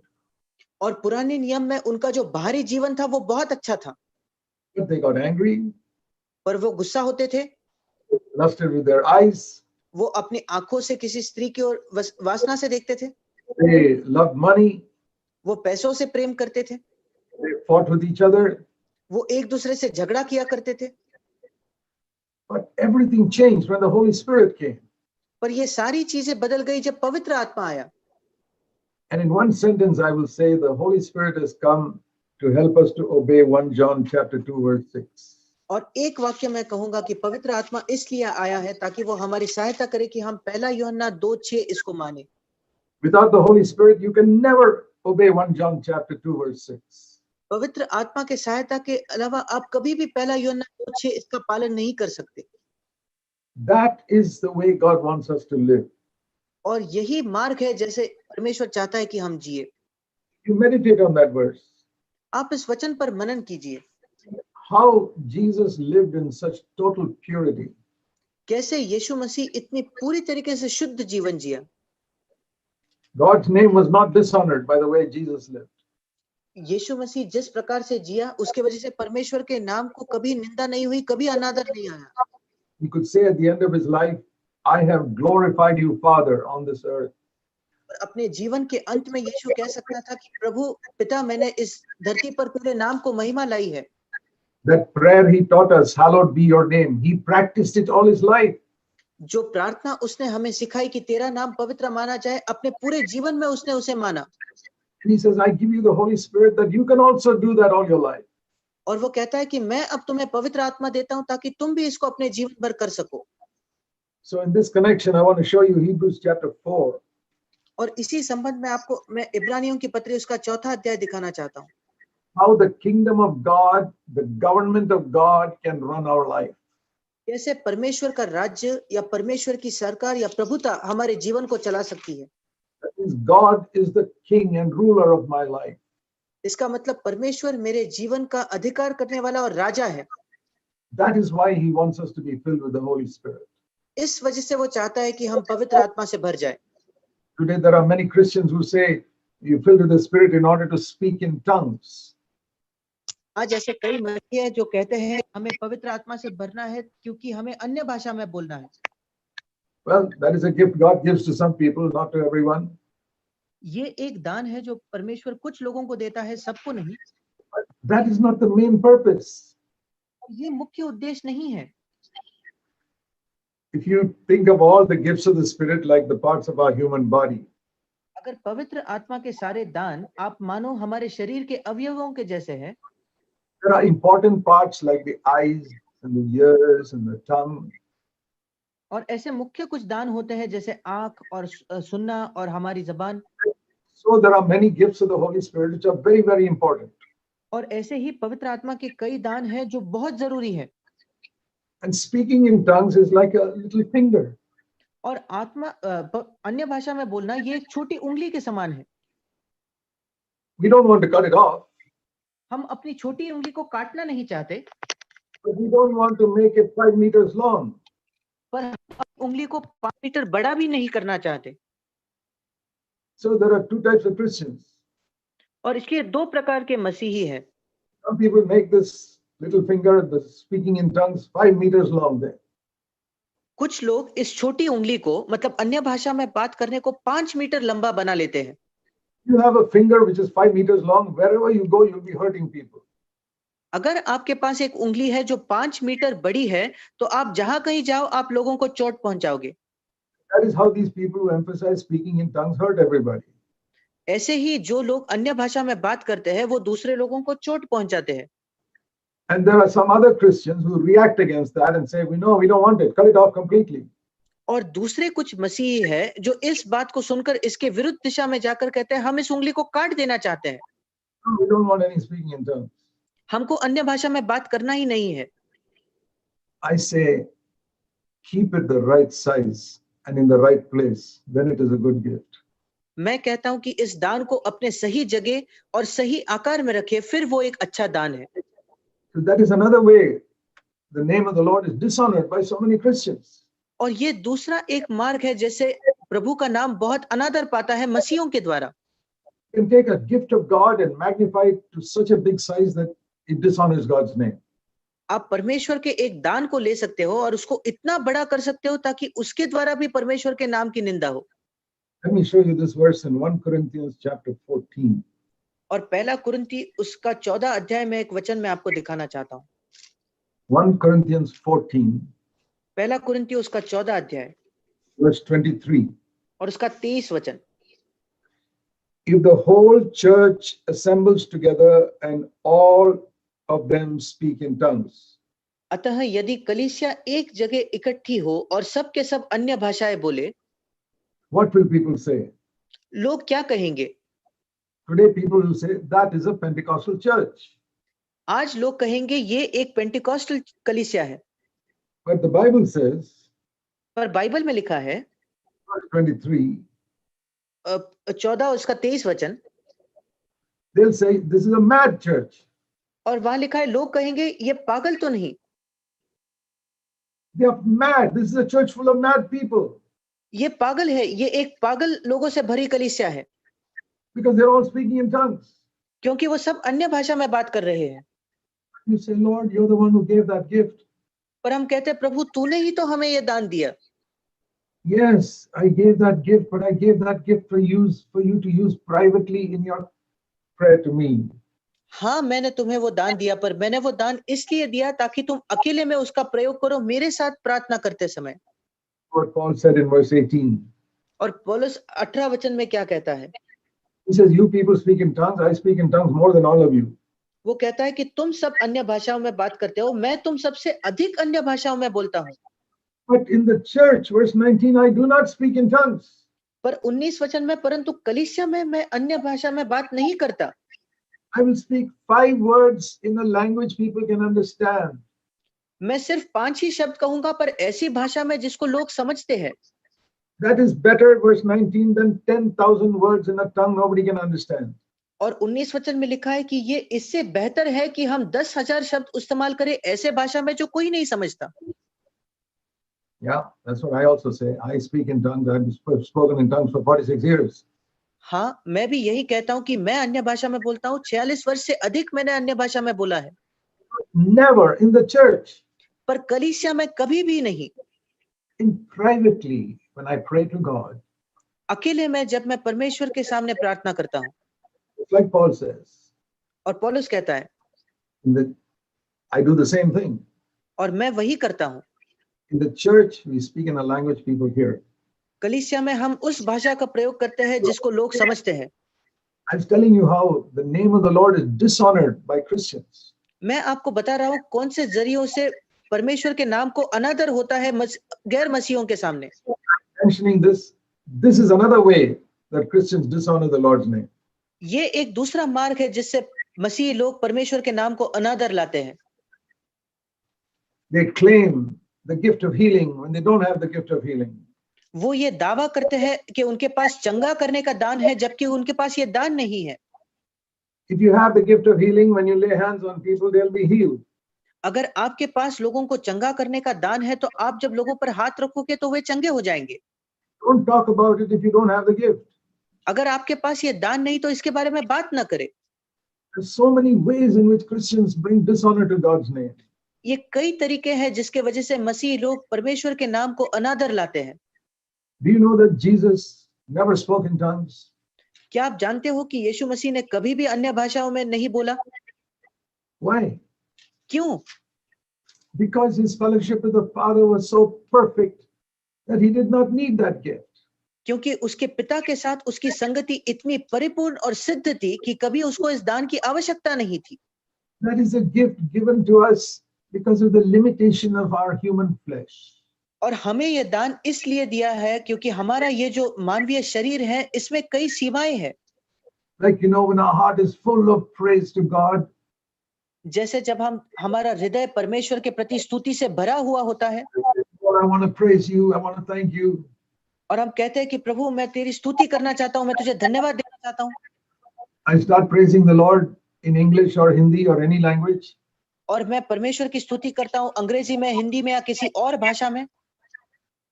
और पुराने नियम में उनका जो बाहरी जीवन था वो बहुत अच्छा था। But they got angry. पर वो गुस्सा होते थे। Lusted with their eyes. वो अपनी आंखों से किसी स्त्री की ओर वासना से देखते थे। They loved money. वो पैसों से प्रेम करते थे। They fought with each other. वो एक दूसरे से झगड़ा किया करते थे। But everything changed when the Holy Spirit came. पर ये सारी चीजें बदल गई जब पवित्र आत्मा आया। And in one sentence, I will say the Holy Spirit has come to help us to obey 1 John chapter 2 verse 6. और एक वाक्य मैं कहूंगा कि पवित्र आत्मा इसलिए आया है ताकि वो हमारी सहायता करे कि हम पहला यूहन्ना 2:6 इसको माने। Without the Holy Spirit, you can never obey 1 John chapter 2 verse 6. पवित्र आत्मा के सहायता के अलावा आप कभी भी पहला यूहन्ना 2:6 इसका पालन नहीं कर सकते। That is the way God wants us to live. और यही मार्ग है जैसे परमेश्वर चाहता है कि हम जिए। You meditate on that verse. आप इस वचन पर मनन कीजिए। How Jesus lived in such total purity. कैसे यीशु मसीह इतनी पूरी तरीके से शुद्ध जीवन जिया। God's name was not dishonored by the way Jesus lived. यीशु मसीह जिस प्रकार से जिया उसके वजह से परमेश्वर के नाम को कभी निंदा नहीं हुई, कभी अनादर नहीं आया। He could say at the end of his life, I have glorified you, Father, on this earth. अपने जीवन के अंत में यीशु कह सकता था कि प्रभु पिता मैंने इस धरती पर तेरे नाम को महिमा लाई है। That prayer he taught us, hallowed be your name, he practiced it all his life. जो प्रार्थना उसने हमें सिखाई कि तेरा नाम पवित्र माना जाए, अपने पूरे जीवन में उसने उसे माना। And he says, I give you the Holy Spirit that you can also do that all your life. और वो कहता है कि मैं अब तुम्हें पवित्र आत्मा देता हूं ताकि तुम भी इसको अपने जीवन भर कर सको। So in this connection, I want to show you Hebrews chapter 4. और इसी संबंध में आपको मैं इब्रानियों की पत्री उसका 4था अध्याय दिखाना चाहता हूँ, How the kingdom of God, the government of God can run our life. कैसे परमेश्वर का राज्य या परमेश्वर की सरकार या प्रभुता हमारे जीवन को चला सकती है। That means God is the king and ruler of my life. इसका मतलब परमेश्वर मेरे जीवन का अधिकार करने वाला और राजा है। That is why he wants us to be filled with the Holy Spirit. इस वजह से वो चाहता है कि हम पवित्र आत्मा से भर जाए। Today there are many Christians who say you filled with the Spirit in order to speak in tongues. आज ऐसे कई मसीही हैं जो कहते हैं हमें पवित्र आत्मा से भरना है क्योंकि हमें अन्य भाषा में बोलना है। Well, that is a gift God gives to some people, not to everyone. ये एक दान है जो परमेश्वर कुछ लोगों को देता है, सबको नहीं। But that is not the main purpose. ये मुख्य उद्देश्य नहीं है। If you think of all the gifts of the Spirit like the parts of our human body, अगर पवित्र आत्मा के सारे दान आप मानो हमारे शरीर के अवयवों के जैसे हैं, there are important parts like the eyes and the ears and the tongue. और ऐसे मुख्य कुछ दान होते हैं जैसे आंख और सुनना और हमारी जबान। So there are many gifts of the Holy Spirit which are very, very important. और ऐसे ही पवित्र आत्मा के कई दान हैं जो बहुत जरूरी है। And speaking in tongues is like a little finger. और अन्य भाषा में बोलना ये एक छोटी उंगली के समान है। We don't want to cut it off, हम अपनी छोटी उंगली को काटना नहीं चाहते, but we don't want to make it 5 meters long. पर हम उंगली को 5 मीटर बड़ा भी नहीं करना चाहते। So there are two types of Christians. और इसके दो प्रकार के मसीही हैं। Some people make this little finger, the speaking in tongues, 5 meters long there. कुछ लोग इस छोटी उंगली को मतलब अन्य भाषा में बात करने को 5 मीटर लंबा बना लेते हैं। You have a finger which is 5 meters long, wherever you go, you'll be hurting people. अगर आपके पास एक उंगली है जो 5 मीटर बड़ी है, तो आप जहां कहीं जाओ आप लोगों को चोट पहुंचाओगे। That is how these people who emphasize speaking in tongues hurt everybody. ऐसे ही जो लोग अन्य भाषा में बात करते हैं वो दूसरे लोगों को चोट पहुंचाते हैं। And there are some other Christians who react against that and say, we don't want it, cut it off completely. और दूसरे कुछ मसीही है जो इस बात को सुनकर इसके विरुद्ध दिशा में जाकर कहते हैं हम इस उंगली को काट देना चाहते हैं। No, we don't want any speaking in tongues. हमको अन्य भाषा में बात करना ही नहीं है। I say, keep it the right size and in the right place, then it is a good gift. मैं कहता हूं कि इस दान को अपने सही जगह और सही आकार में रखे, फिर वो एक अच्छा दान है। So that is another way the name of the Lord is dishonored by so many Christians. और ये दूसरा एक मार्ग है जैसे प्रभु का नाम बहुत अनादर पाता है मसीहों के द्वारा। You can take a gift of God and magnify it to such a big size that it dishonors God's name. आप परमेश्वर के एक दान को ले सकते हो और उसको इतना बड़ा कर सकते हो ताकि उसके द्वारा भी परमेश्वर के नाम की निंदा हो। Let me show you this verse in 1 Corinthians chapter 14. और पहला कुरिन्ती उसका 14 अध्याय में एक वचन मैं आपको दिखाना चाहता हूँ। 1 Corinthians 14, पहला कुरिन्ती उसका 14 अध्याय verse 23. और उसका 23 वचन। If the whole church assembles together and all of them speak in tongues, अतः यदि कलीसिया एक जगह इकट्ठी हो और सब के सब अन्य भाषाएं बोले, what will people say? लोग क्या कहेंगे? Today people will say that is a Pentecostal church. आज लोग कहेंगे ये एक पेंटिकॉस्टल कलीसिया है। But the Bible says, पर बाइबल में लिखा है verse 23, 14 उसका 23 वचन, they'll say this is a mad church. और वहां लिखा है लोग कहेंगे ये पागल तो नहीं, They are mad. This is a church full of mad people ये पागल है, ये एक पागल लोगों से भरी कलीसिया है, because they're all speaking in tongues. क्योंकि वो सब अन्य भाषा में बात कर रहे हैं। You say, Lord, you're the one who gave that gift. पर हम कहते हैं प्रभु तूने ही तो हमें ये दान दिया। Yes, I gave that gift, but I gave that gift for you to use privately in your prayer to me. हाँ मैंने तुम्हें वो दान दिया, पर मैंने वो दान इसलिए दिया ताकि तुम अकेले में उसका प्रयोग करो मेरे साथ प्रार्थना करते समय। What Paul said in verse 18. और पौलुस 18 वचन में क्या कहता है? He says, you people speak in tongues, I speak in tongues more than all of you. वो कहता है कि तुम सब अन्य भाषाओं में बात करते हो, मैं तुम सबसे अधिक अन्य भाषाओं में बोलता हूँ। But in the church, verse 19, I do not speak in tongues. पर 19 वचन में, परंतु कलीसिया में मैं अन्य भाषा में बात नहीं करता। I will speak 5 words in a language people can understand. मैं सिर्फ 5 ही शब्द कहूंगा, पर ऐसी भाषा में जिसको लोग समझते हैं। That is better, verse 19, than 10,000 words in a tongue nobody can understand. और 19 वचन में लिखा है कि ये इससे बेहतर है कि हम 10,000 शब्द इस्तेमाल करें ऐसे भाषा में जो कोई नहीं समझता। Yeah, that's what I also say. I speak in tongues. I've spoken in tongues for 46 years. हाँ, मैं भी यही कहता हूँ कि मैं अन्य भाषा में बोलता हूँ। 46 वर्ष से अधिक मैंने अन्य भाषा में बोला है। Never in the church. पर कलीसिया में कभी भी नहीं। In privately, when I pray to God, अकेले में जब मैं परमेश्वर के सामने प्रार्थना करता हूँ, it's like Paul says, और पौलुस कहता है, I do the same thing. और मैं वही करता हूँ। In the church, we speak in a language people hear. कलीसिया में हम उस भाषा का प्रयोग करते हैं जिसको लोग समझते हैं। I was telling you how the name of the Lord is dishonored by Christians. मैं आपको बता रहा हूँ कौन से जरियों से परमेश्वर के नाम को अनादर होता है गैर मसीहों के सामने। Mentioning this is another way that Christians dishonor the Lord's name. ये एक दूसरा मार्ग है जिससे मसीही लोग परमेश्वर के नाम को अनादर लाते हैं। They claim the gift of healing when they don't have the gift of healing. वो ये दावा करते हैं कि उनके पास चंगा करने का दान है, जबकि उनके पास ये दान नहीं है। If you have the gift of healing, when you lay hands on people, they'll be healed. अगर आपके पास लोगों को चंगा करने का दान है, तो आप जब लोगों पर हाथ रखोगे तो वे चंगे हो जाएंगे। Don't talk about it if you don't have the gift. अगर आपके पास ये दान नहीं तो इसके बारे में बात ना करें। There's so many ways in which Christians bring dishonor to God's name. ये कई तरीके हैं जिसके वजह से मसीही लोग परमेश्वर के नाम को अनादर लाते हैं। Do you know that Jesus never spoke in tongues? क्या आप जानते हो कि यीशु मसीह ने कभी भी अन्य भाषाओं में नहीं बोला? Why? क्यों? Because his fellowship with the Father was so perfect that he did not need that gift. क्योंकि उसके पिता के साथ उसकी संगति इतनी परिपूर्ण और सिद्ध थी कि कभी उसको इस दान की आवश्यकता नहीं थी। That is a gift given to us because of the limitation of our human flesh. और हमें यह दान इसलिए दिया है क्योंकि हमारा ये जो मानवीय शरीर है इसमें कई सीमाएं हैं। Like, when our heart is full of praise to God, जैसे जब हमारा हृदय परमेश्वर के प्रति स्तुति से भरा हुआ होता है, Lord, I want to praise you, I want to thank you. और हम कहते हैं कि प्रभु मैं तेरी स्तुति करना चाहता हूँ, मैं तुझे धन्यवाद देना चाहता हूँ। I start praising the Lord in English or Hindi or any language. और मैं परमेश्वर की स्तुति करता हूँ अंग्रेजी में, हिंदी में या किसी और भाषा में।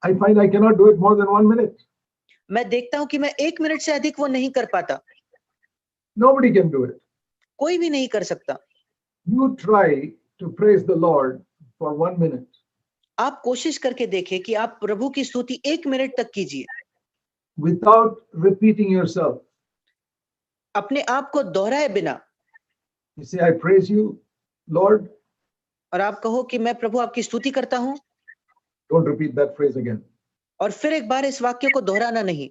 I find I cannot do it more than 1 minute. मैं देखता हूँ कि मैं 1 मिनट से अधिक वो नहीं कर पाता। Nobody can do it. कोई भी नहीं कर सकता। You try to praise the Lord for 1 minute. आप कोशिश करके देखें कि आप प्रभु की स्तुति 1 मिनट तक कीजिए, without repeating yourself. अपने आप को दोहराए बिना। You say, I praise you, Lord. और आप कहो कि मैं प्रभु आपकी स्तुति करता हूँ। Don't repeat that phrase again. और फिर एक बार इस वाक्य को दोहराना नहीं।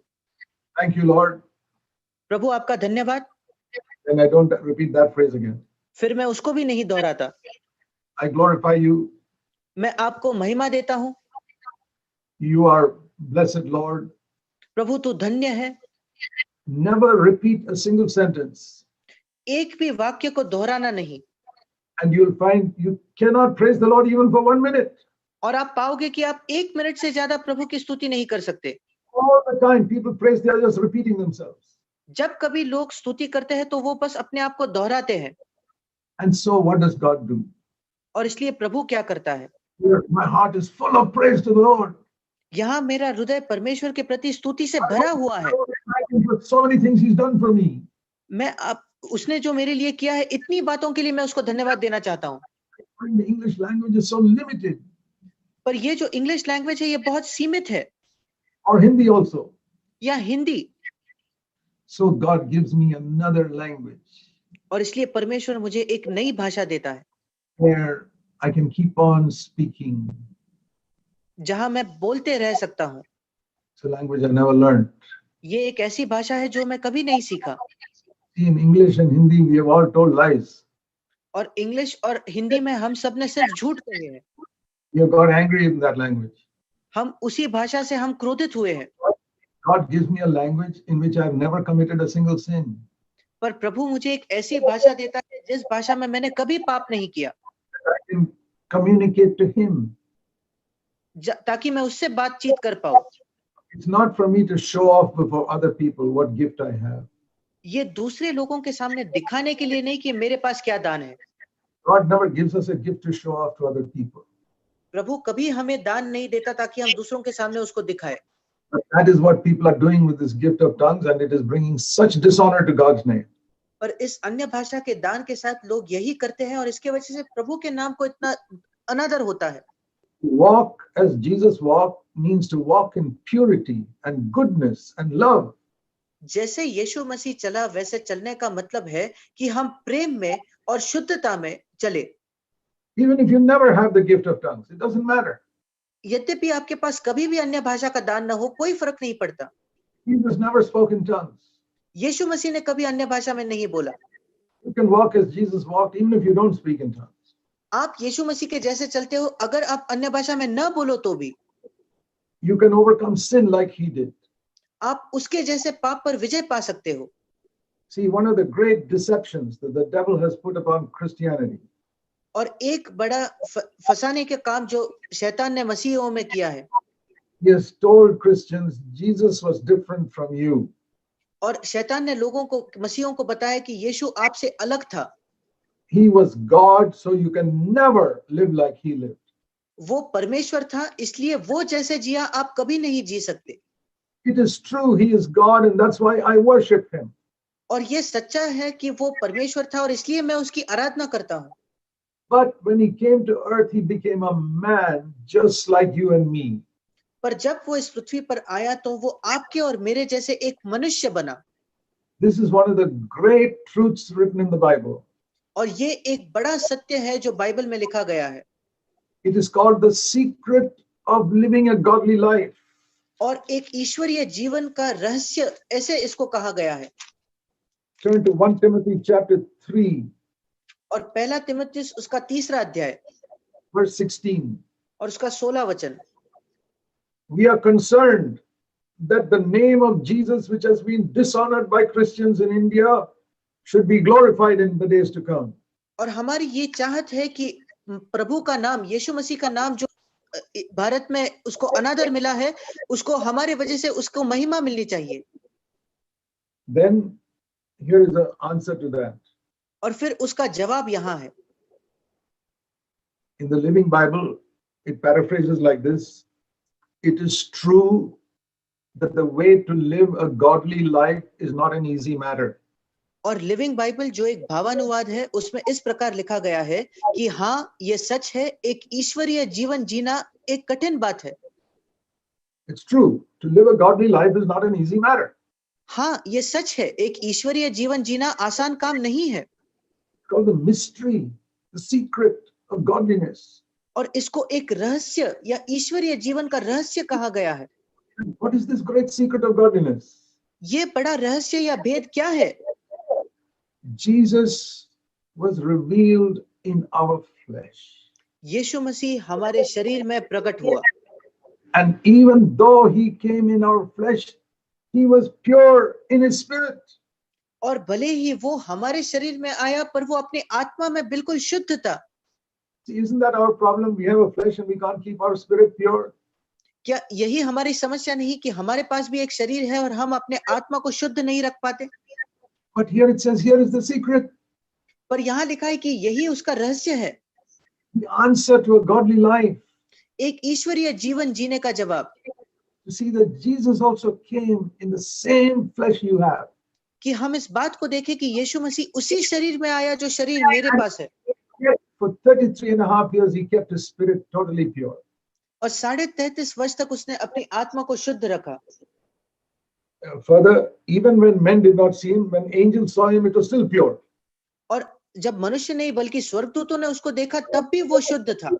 Thank you, Lord. प्रभु आपका धन्यवाद। Then I don't repeat that phrase again. फिर मैं उसको भी नहीं दोहराता। I glorify you. मैं आपको महिमा देता हूँ। You are blessed, Lord. प्रभु तू धन्य है। Never repeat a single sentence. एक भी वाक्य को दोहराना नहीं। And you'll find you cannot praise the Lord even for 1 minute. और आप पाओगे कि आप 1 मिनट से ज्यादा प्रभु की स्तुति नहीं कर सकते। All the time people praise, they are just repeating themselves. जब कभी लोग स्तुति करते हैं तो वो बस अपने आप को दोहराते हैं। And so what does God do? और इसलिए प्रभु क्या करता है? My heart is full of praise to the Lord. यहाँ मेरा हृदय परमेश्वर के प्रति स्तुति से भरा हुआ है। So many things he's done for me. उसने जो मेरे लिए किया है, इतनी बातों के लिए मैं उसको धन्यवाद देना चाहता हूँ। The English language is so limited. पर ये जो इंग्लिश लैंग्वेज है ये बहुत सीमित है। Or Hindi also. या Hindi. So God gives me another language. और इसलिए परमेश्वर मुझे एक नई भाषा देता है, where I can keep on speaking. जहां मैं बोलते रह सकता हूँ। It's a language I never learned. ये एक ऐसी भाषा है जो मैं कभी नहीं सीखा। See, in English and Hindi, we have all told lies. और इंग्लिश और हिंदी में हम सब ने सिर्फ झूठ कहे हैं। We have got angry in that language. हम उसी भाषा से हम क्रोधित हुए हैं। God gives me a language in which I have never committed a single sin. पर प्रभु मुझे एक ऐसी भाषा देता है जिस भाषा में मैंने कभी पाप नहीं किया, I can communicate to Him. ताकि मैं उससे बातचीत कर पाऊं। It's not for me to show off before other people what gift I have. ये दूसरे लोगों के सामने दिखाने के लिए नहीं कि मेरे पास क्या दान है। God never gives us a gift to show off to other people. प्रभु कभी हमें दान नहीं देता ताकि हम दूसरों के सामने उसको दिखाए। But that is what people are doing with this gift of tongues, and it is bringing such dishonor to God's name. पर इस अन्य भाषा के दान के साथ लोग यही करते हैं और इसके वजह से प्रभु के नाम को इतना अनादर होता है। Walk as Jesus walked means to walk in purity and goodness and love. जैसे यीशु मसीह चला वैसे चलने का मतलब है कि हम प्रेम में और शुद्धता में चले। Even if you never have the gift of tongues, it doesn't matter. यद्यपि आपके पास कभी भी अन्य भाषा का दान न हो, कोई फर्क नहीं पड़ता। Jesus never spoke in tongues. यीशु मसीह ने कभी अन्य भाषा में नहीं बोला। You can walk as Jesus walked even if you don't speak in tongues. आप यीशु मसीह के जैसे चलते हो, अगर आप अन्य भाषा में न बोलो तो भी You can overcome sin like He did. आप उसके जैसे पाप पर विजय पा सकते हो। See, one of the great deceptions that the devil has put upon Christianity और एक बड़ा फंसाने के काम जो शैतान ने मसीहों में किया है, he has told Christians Jesus was different from you. और शैतान ने लोगों को, मसीहों को बताया कि यीशु आपसे अलग था। He was God, so you can never live like He lived. वो परमेश्वर था, इसलिए वो जैसे जिया आप कभी नहीं जी सकते। It is true, He is God, and that's why I worship Him. और ये सच्चा है कि वो परमेश्वर था और इसलिए मैं उसकी आराधना करता हूँ। But when He came to earth, He became a man just like you and me. पर जब वो इस पृथ्वी पर आया तो वो आपके और मेरे जैसे एक मनुष्य बना। This is one of the great truths written in the Bible. और ये एक बड़ा सत्य है जो बाइबल में लिखा गया है। It is called the secret of living a godly life. और एक ईश्वरीय जीवन का रहस्य ऐसे इसको कहा गया है। Turn to 1 Timothy chapter 3, और पहला तिमुथियुस उसका 3रा अध्याय verse 16. और उसका 16 वचन। We are concerned that the name of Jesus, which has been dishonored by Christians in India, should be glorified in the days to come. और हमारी ये चाहत है कि प्रभु का नाम, यीशु मसीह का नाम जो भारत में उसको अनादर मिला है, उसको हमारे वजह से उसको महिमा मिलनी चाहिए। Then here is the answer to that. और फिर उसका जवाब यहाँ है। In the Living Bible, it paraphrases like this: it is true that the way to live a godly life is not an easy matter. और लिविंग बाइबल जो एक भावानुवाद है उसमें इस प्रकार लिखा गया है कि हाँ, ये सच है, एक ईश्वरीय जीवन जीना एक कठिन बात है। It's true, to live a godly life is not an easy matter. हाँ, ये सच है, एक ईश्वरीय जीवन जीना आसान काम नहीं है। It's called the mystery, the secret of godliness. और इसको एक रहस्य या ईश्वरीय जीवन का रहस्य कहा गया है। What is this great secret of godliness? ये बड़ा रहस्य या भेद क्या है? Jesus was revealed in our flesh. यीशु मसीह हमारे शरीर में प्रकट हुआ। And even though He came in our flesh, He was pure in His spirit. और भले ही वो हमारे शरीर में आया पर वो अपनी आत्मा में बिल्कुल शुद्ध था। See, isn't that our problem? We have a flesh and we can't keep our spirit pure. क्या यही हमारी समस्या नहीं कि हमारे पास भी एक शरीर है और हम अपने आत्मा को शुद्ध नहीं रख पाते? But here it says, here is the secret. पर यहाँ लिखा है कि यही उसका रहस्य है, The answer to a godly life. एक ईश्वरीय जीवन जीने का जवाब। To see that Jesus also came in the same flesh you have. कि हम इस बात को देखें कि यीशु मसीह उसी शरीर में आया जो शरीर मेरे पास है। Yet for 33.5 years, He kept His spirit totally pure. और 33.5 वर्ष तक उसने अपनी आत्मा को शुद्ध रखा। Further, even when men did not see Him, when angels saw Him, it was still pure. और जब मनुष्य नहीं बल्कि स्वर्गदूतों ने उसको देखा तब भी वो शुद्ध था।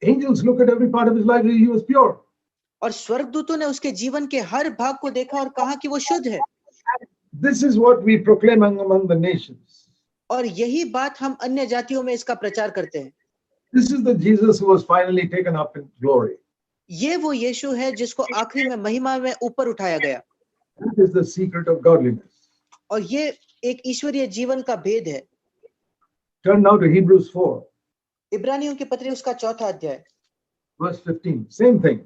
Angels look at every part of His life, He was pure. और स्वर्गदूतों ने उसके जीवन के हर भाग को देखा और कहा कि वो शुद्ध है। This is what we proclaim among the nations. और यही बात हम अन्य जातियों में इसका प्रचार करते हैं। This is the Jesus who was finally taken up in glory. ये वो यीशु है जिसको आखिरी में महिमा में ऊपर उठाया गया। That is the secret of godliness. और ये एक ईश्वरीय जीवन का भेद है। Turn now to Hebrews 4, इब्रानियों की पत्री उसका 4था अध्याय, verse 15. Same thing.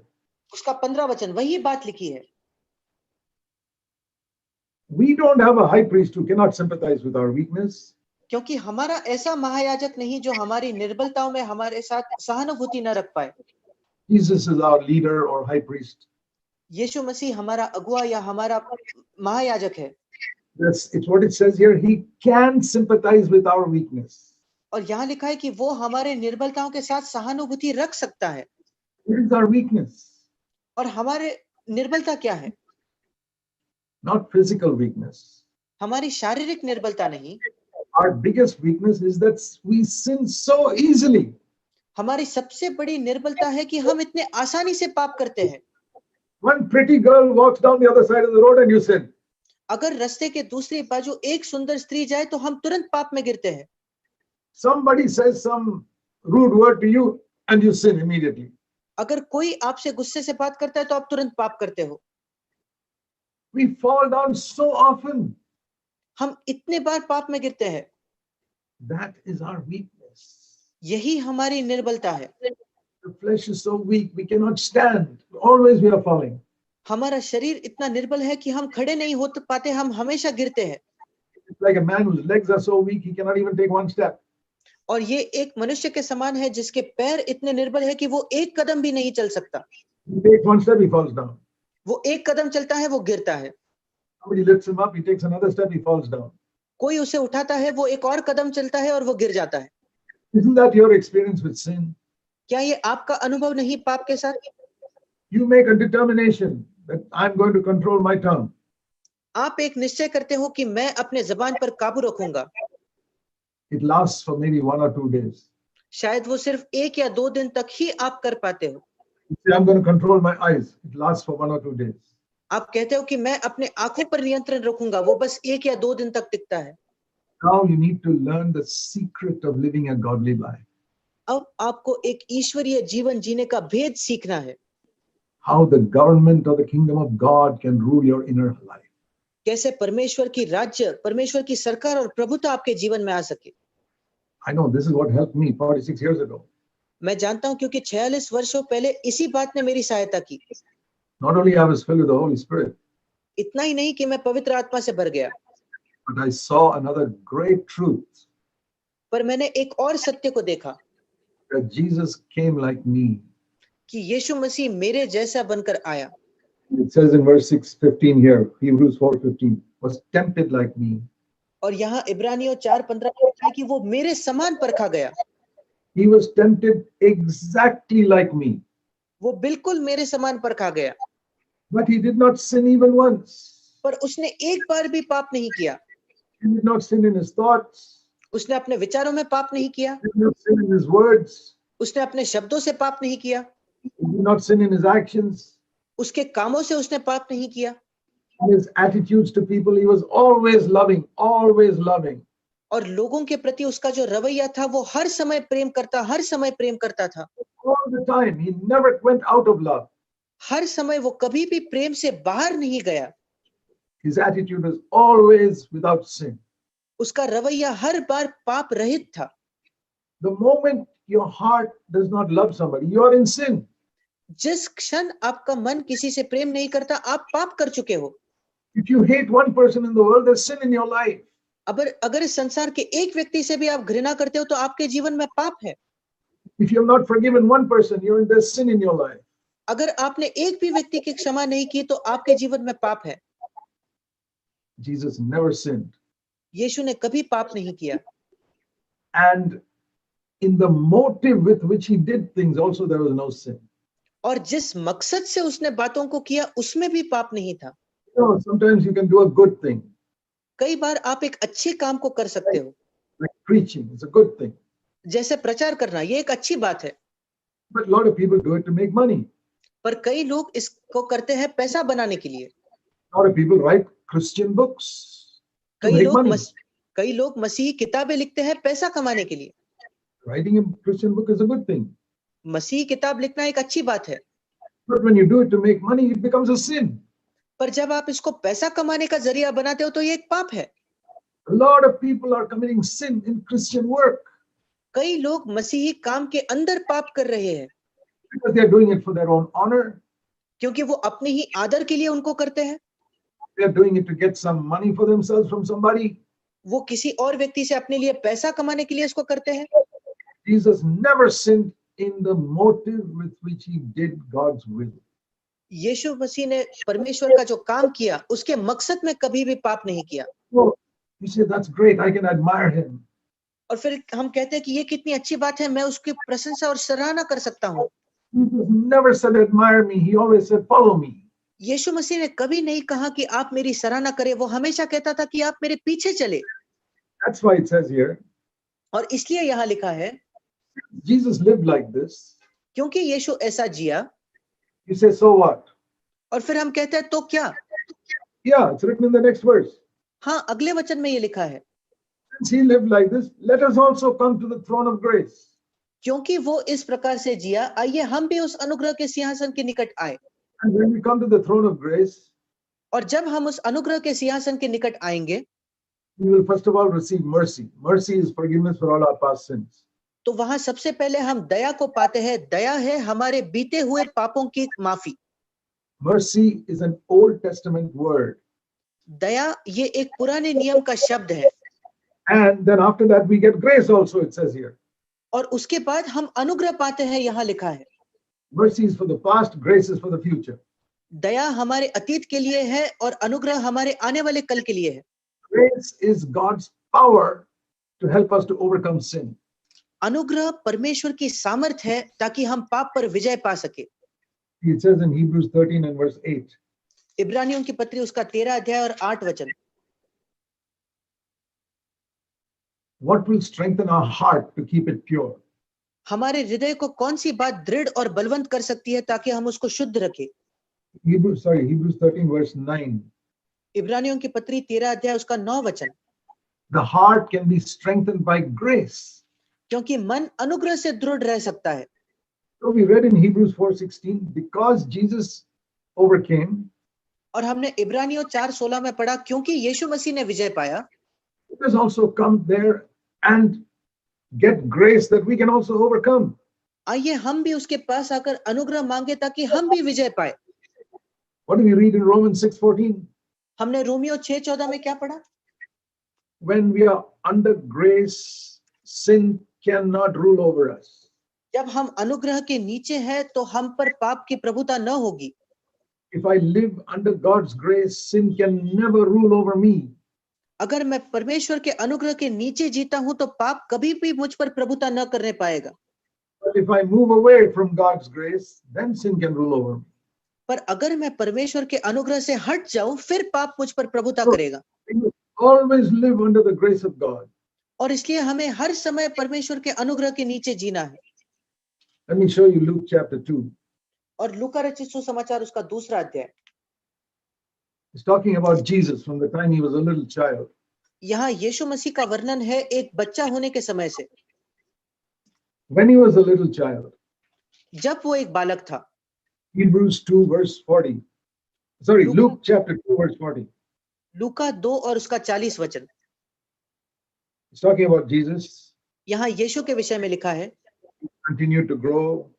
उसका 15 वचन, वही बात लिखी है। We don't have a high priest who cannot sympathize with our weakness. क्योंकि हमारा ऐसा महायाजक नहीं जो हमारी निर्बलताओं में हमारे साथ सहानुभूति न रख पाए। Jesus is our leader or high priest. यीशु मसीह हमारा अगुआ या हमारा महायाजक है। It's what it says here. He can sympathize with our weakness. और यहाँ लिखा है कि वो हमारे निर्बलताओं के साथ सहानुभूति रख सकता है। What is our weakness? और हमारे निर्बलता क्या है? Not physical weakness. हमारी शारीरिक निर्बलता नहीं। Our biggest weakness is that we sin so easily. हमारी सबसे बड़ी निर्बलता है कि हम इतने आसानी से पाप करते हैं। One pretty girl walks down the other side of the road and you sin. अगर रास्ते के दूसरी बाजू एक सुंदर स्त्री जाए तो हम तुरंत पाप में गिरते हैं। Somebody says some rude word to you and you sin immediately. अगर कोई आपसे गुस्से से बात करता है तो आप तुरंत पाप करते हो। We fall down so often. हम इतने बार पाप में गिरते हैं। That is our weakness. यही हमारी निर्बलता है। The flesh is so weak, we cannot stand. Always we are falling. हमारा शरीर इतना निर्बल है कि हम खड़े नहीं हो पाते, हम हमेशा गिरते हैं। It's like a man whose legs are so weak, he cannot even take one step. और ये एक मनुष्य के समान है जिसके पैर इतने निर्बल है कि वो एक कदम भी नहीं चल सकता। He takes one step, he falls down. वो एक कदम चलता है, वो गिरता है। Somebody lifts him up, he takes another step, he falls down. कोई उसे उठाता है, वो एक और कदम चलता है और वो गिर जाता है। Isn't that your experience with sin? क्या ये आपका अनुभव नहीं पाप के साथ? You make a determination that I'm going to control my tongue. आप एक निश्चय करते हो कि मैं अपने जबान पर काबू रखूंगा। It lasts for maybe 1 or 2 days. शायद वो सिर्फ 1 या 2 दिन तक ही आप कर पाते हो। You say, I'm going to control my eyes. It lasts for 1 or 2 days. आप कहते हो कि मैं अपने आंखों पर नियंत्रण रखूंगा, वो बस 1 या 2 दिन तक टिकता है। Now you need to learn the secret of living a godly life. अब आपको एक ईश्वरीय जीवन जीने का भेद सीखना है। How the government of the kingdom of God can rule your inner life. कैसे परमेश्वर की राज्य, परमेश्वर की सरकार और प्रभुता आपके जीवन में आ सके। I know this is what helped me 46 years ago. मैं जानता हूं क्योंकि 46 वर्षों पहले इसी बात ने मेरी सहायता की। Not only I was filled with the Holy Spirit, इतना ही नहीं कि मैं पवित्र आत्मा से भर गया, but I saw another great truth पर मैंने एक और सत्य को देखा that Jesus came like me. कि यीशु मसीह मेरे जैसा बनकर आया। It says in verse 6:15 here, Hebrews 4:15, was tempted like me. और यहाँ इब्रानियों 4:15 में लिखा है कि वो मेरे समान परखा गया। He was tempted exactly like me, वो बिल्कुल मेरे समान परखा गया, but he did not sin even once. पर उसने एक बार भी पाप नहीं किया। He did not sin in his thoughts. उसने अपने विचारों में पाप नहीं किया, He did not sin in his words. उसने अपने शब्दों से पाप नहीं किया, He did not sin in his actions. उसके कामों से उसने पाप नहीं किया। His attitudes to people, he was always loving, always loving. और लोगों के प्रति उसका जो रवैया था वो हर समय प्रेम करता, हर समय प्रेम करता था। All the time, he never went out of love. हर समय वो कभी भी प्रेम से बाहर नहीं गया। His attitude was always without sin. उसका रवैया हर बार पाप रहित था। The moment your heart does not love somebody, you are in sin. जिस क्षण आपका मन किसी से प्रेम नहीं करता, आप पाप कर चुके हो। If you hate one person in the world, there's sin in your life. अगर इस संसार के एक व्यक्ति से भी आप घृणा करते हो तो आपके जीवन में पाप है। If you have not forgiven one person, there's sin in your life. अगर आपने एक भी व्यक्ति की क्षमा नहीं की तो आपके जीवन में पाप है। Jesus never sinned. यीशु ने कभी पाप नहीं किया। And in the motive with which he did things also there was no sin. और जिस मकसद से उसने बातों को किया उसमें भी पाप नहीं था। Sometimes you can do a good thing. कई बार आप एक अच्छे काम को कर सकते हो, Like preaching, it's a good thing. जैसे प्रचार करना, ये एक अच्छी बात है। But a lot of people do it to make money. पर कई लोग इसको करते हैं पैसा बनाने के लिए। A lot of people write Christian books to कई make लोग money. कई लोग मसीही किताबें लिखते हैं पैसा कमाने के लिए। Writing a Christian book is a good thing. मसीही किताब लिखना एक अच्छी बात है, But when you do it to make money, it becomes a sin. पर जब आप इसको पैसा कमाने का जरिया बनाते हो तो ये एक पाप है। A lot of people are committing sin in Christian work कई लोग मसीही काम के अंदर पाप कर रहे हैं, because they are doing it for their own honor. क्योंकि वो अपने ही आदर के लिए उनको करते हैं। They are doing it to get some money for themselves from somebody. वो किसी और व्यक्ति से अपने लिए पैसा कमाने के लिए इसको करते हैं। Jesus never sinned in the motive with which he did God's will. यीशु मसीह ने परमेश्वर का जो काम किया उसके मकसद में कभी भी पाप नहीं किया। So you say, that's great, I can admire him. और फिर हम कहते हैं कि ये कितनी अच्छी बात है, मैं उसकी प्रशंसा और सराहना कर सकता हूँ। Jesus never said admire me, he always said follow me. यीशु मसीह ने कभी नहीं कहा कि आप मेरी सराहना करें, वो हमेशा कहता था कि आप मेरे पीछे चले। That's why it says here, और इसलिए यहाँ लिखा है, Jesus lived like this. क्योंकि यीशु ऐसा जिया। You say, so what? और फिर हम कहते हैं तो क्या? Yeah, it's written in the next verse. हाँ, अगले वचन में ये लिखा है, Since he lived like this, let us also come to the throne of grace. क्योंकि वो इस प्रकार से जिया, आइए हम भी उस अनुग्रह के सिंहासन के निकट आए। And when we come to the throne of grace, और जब हम उस अनुग्रह के सिंहासन के निकट आएंगे, we will first of all receive mercy. Mercy is forgiveness for all our past sins. तो वहां सबसे पहले हम दया को पाते हैं। दया है हमारे बीते हुए पापों की माफी। Mercy is an Old Testament word. दया ये एक पुराने नियम का शब्द है। And then after that we get grace also, it says here. और उसके बाद हम अनुग्रह पाते हैं, यहाँ लिखा है। Mercy is for the past, grace is for the future. दया हमारे अतीत के लिए है और अनुग्रह हमारे आने वाले कल के लिए है। Grace is God's power to help us to overcome sin. अनुग्रह परमेश्वर की सामर्थ है ताकि हम पाप पर विजय पा सके। It says in Hebrews 13 and verse 8. इब्रानियों की पत्री उसका 13 अध्याय और 8 वचन। What will strengthen our heart to keep it pure? हमारे हृदय को कौन सी बात दृढ़ और बलवंत कर सकती है ताकि हम उसको शुद्ध रखें? Hebrews 13 verse 9. इब्रानियों की पत्री 13 अध्याय उसका 9 वचन। The heart can be strengthened by grace. क्योंकि मन अनुग्रह से दृढ़ रह सकता है। So we read in Hebrews 4:16, because Jesus overcame, और हमने इब्रानियों 4:16 में पढ़ा, क्योंकि यीशु मसीह ने विजय पाया, let us also come there and get grace that we can also overcome. आइए हम भी उसके पास आकर अनुग्रह मांगे ताकि हम भी विजय पाए। What do we read in Romans 6:14? हमने रोमियो 6:14 में क्या पढ़ा? When we are under grace, sin cannot rule over us. जब हम अनुग्रह के नीचे हैं तो हम पर पाप की प्रभुता न होगी। If I live under God's grace, sin can never rule over me. अगर मैं परमेश्वर के अनुग्रह के नीचे जीता हूं तो पाप कभी भी मुझ पर प्रभुता न करने पाएगा। But if I move away from God's grace, then sin can rule over me. पर अगर मैं परमेश्वर के अनुग्रह से हट जाऊं फिर पाप मुझ पर प्रभुता करेगा। We always live under the grace of God. और इसलिए हमें हर समय परमेश्वर के अनुग्रह के नीचे जीना है। Let me show you Luke chapter 2. और लूका रचित सुसमाचार उसका 2 अध्याय। It's talking about Jesus from the time he was a little child. यहाँ यीशु मसीह का वर्णन है एक बच्चा होने के समय से। When he was a little child, जब वो एक बालक था। Hebrews 2 verse 40. Sorry, Luke chapter 2 verse 40. लूका 2 और उसका 40 वचन। It's talking about Jesus. यहाँ यीशु के विषय में लिखा है, Continued to grow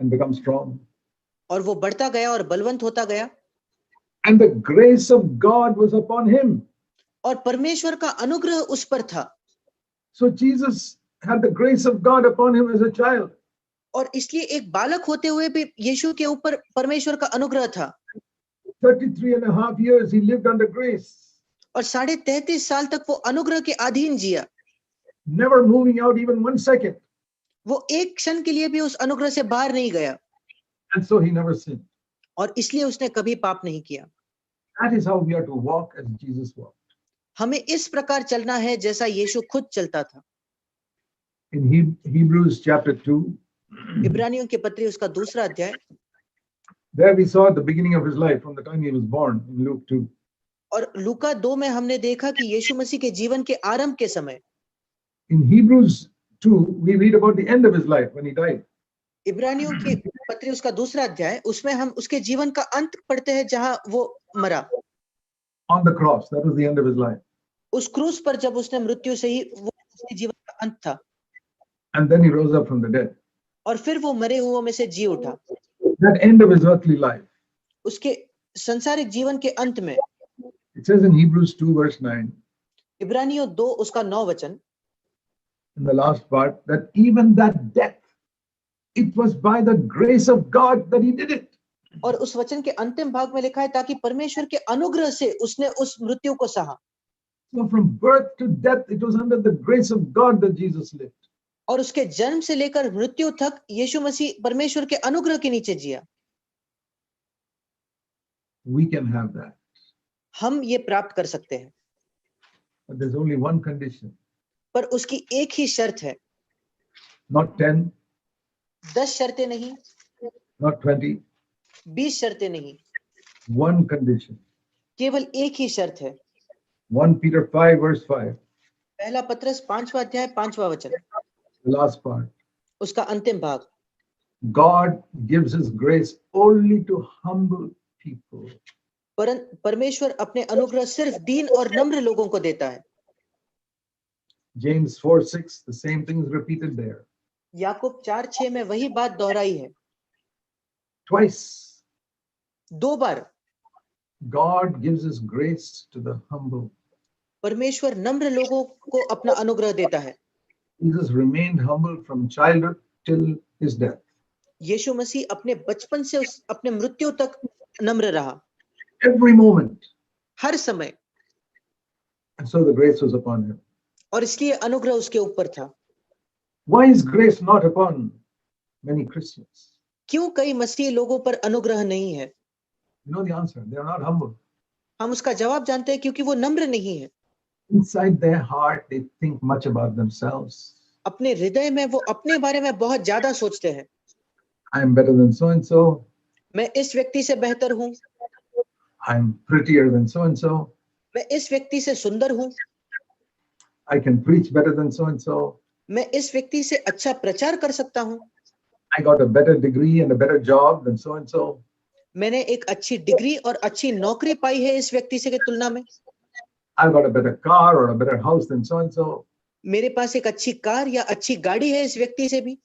and become strong. और वो बढ़ता गया और बलवंत होता गया। And the grace of God was upon him. और परमेश्वर का अनुग्रह उस पर था। So Jesus had the grace of God upon him as a child. और इसलिए एक बालक होते हुए भी यीशु के ऊपर परमेश्वर का अनुग्रह था। 33.5 years he lived under grace. और 33.5 साल तक वो अनुग्रह के अधीन जिया। Never moving out even 1 second. वो एक क्षण के लिए भी उस अनुग्रह से बाहर नहीं गया। And so he never sinned. और इसलिए उसने कभी पाप नहीं किया। That is how we are to walk as Jesus walked. हमें इस प्रकार चलना है जैसा यीशु खुद चलता था। In Hebrews chapter 2, इब्रानियों की पत्री उसका 2 अध्याय There we saw at the beginning of his life, from the time he was born, in Luke 2. और लूका 2 में हमने देखा कि यीशु मसीह के जीवन के आरंभ के समय In Hebrews 2, we read about the end of his life when he died. इब्रानियों की पत्री उसका दूसरा अध्याय, उसमें हम उसके जीवन का अंत पढ़ते हैं जहां वो मरा On the cross, that was the end of his life. उस क्रूस पर, जब उसने मृत्यु से ही वो उसके जीवन का अंत था। And then he rose up from the dead. और फिर वो मरे हुओं में से जी उठा। That end of his earthly life. उसके संसारिक जीवन के अंत में It says in Hebrews 2 verse 9, इब्रानियों 2 उसका 9 वचन, in the last part, that even that death, it was by the grace of God that he did it. और उस वचन के अंतिम भाग में लिखा है ताकि परमेश्वर के अनुग्रह से उसने उस मृत्यु को सहा। So from birth to death, it was under the grace of God that Jesus lived. और उसके जन्म से लेकर मृत्यु तक यीशु मसीह परमेश्वर के अनुग्रह के नीचे जिया। We can have that. हम ये प्राप्त कर सकते हैं, But there's only one condition. पर उसकी एक ही शर्त है। Not 10, 10 शर्तें नहीं, not 20. 20 शर्तें नहीं, One condition. केवल एक ही शर्त है। 1 Peter 5 verse 5, पहला पत्रस 5वां अध्याय 5वां वचन, the last part. उसका अंतिम भाग, God gives his grace only to humble people. परमेश्वर अपने अनुग्रह सिर्फ दीन और नम्र लोगों को देता है। James 4:6, the same thing is repeated there. याकूब 4:6 में वही बात दोहराई है, Twice. 2 bar. God gives his grace to the humble. परमेश्वर नम्र लोगों को अपना अनुग्रह देता है। Jesus remained humble from childhood till his death. यीशु मसीह अपने बचपन से अपने मृत्यु तक नम्र रहा, Every moment. हर समय, And so the grace was upon him. और इसलिए अनुग्रह उसके ऊपर था। Why is grace not upon many Christians? क्यों कई मसीही लोगों पर अनुग्रह नहीं है? You know the answer. They are not humble. हम उसका जवाब जानते हैं, क्योंकि वो नम्र नहीं है। Inside their heart, they think much about themselves. अपने हृदय में वो अपने बारे में बहुत ज्यादा सोचते हैं। I am better than so and so. मैं इस व्यक्ति से बेहतर हूँ, I'm prettier than so and so. मैं इस व्यक्ति से सुंदर हूँ, I can preach better than so and so. मैं इस व्यक्ति से अच्छा प्रचार कर सकता हूँ, I got a better degree and a better job than so and so. मैंने एक अच्छी डिग्री और अच्छी नौकरी पाई है इस व्यक्ति से की तुलना में, I've got a better car or a better house than so and so. मेरे पास एक अच्छी कार या अच्छी गाड़ी है इस व्यक्ति से भी,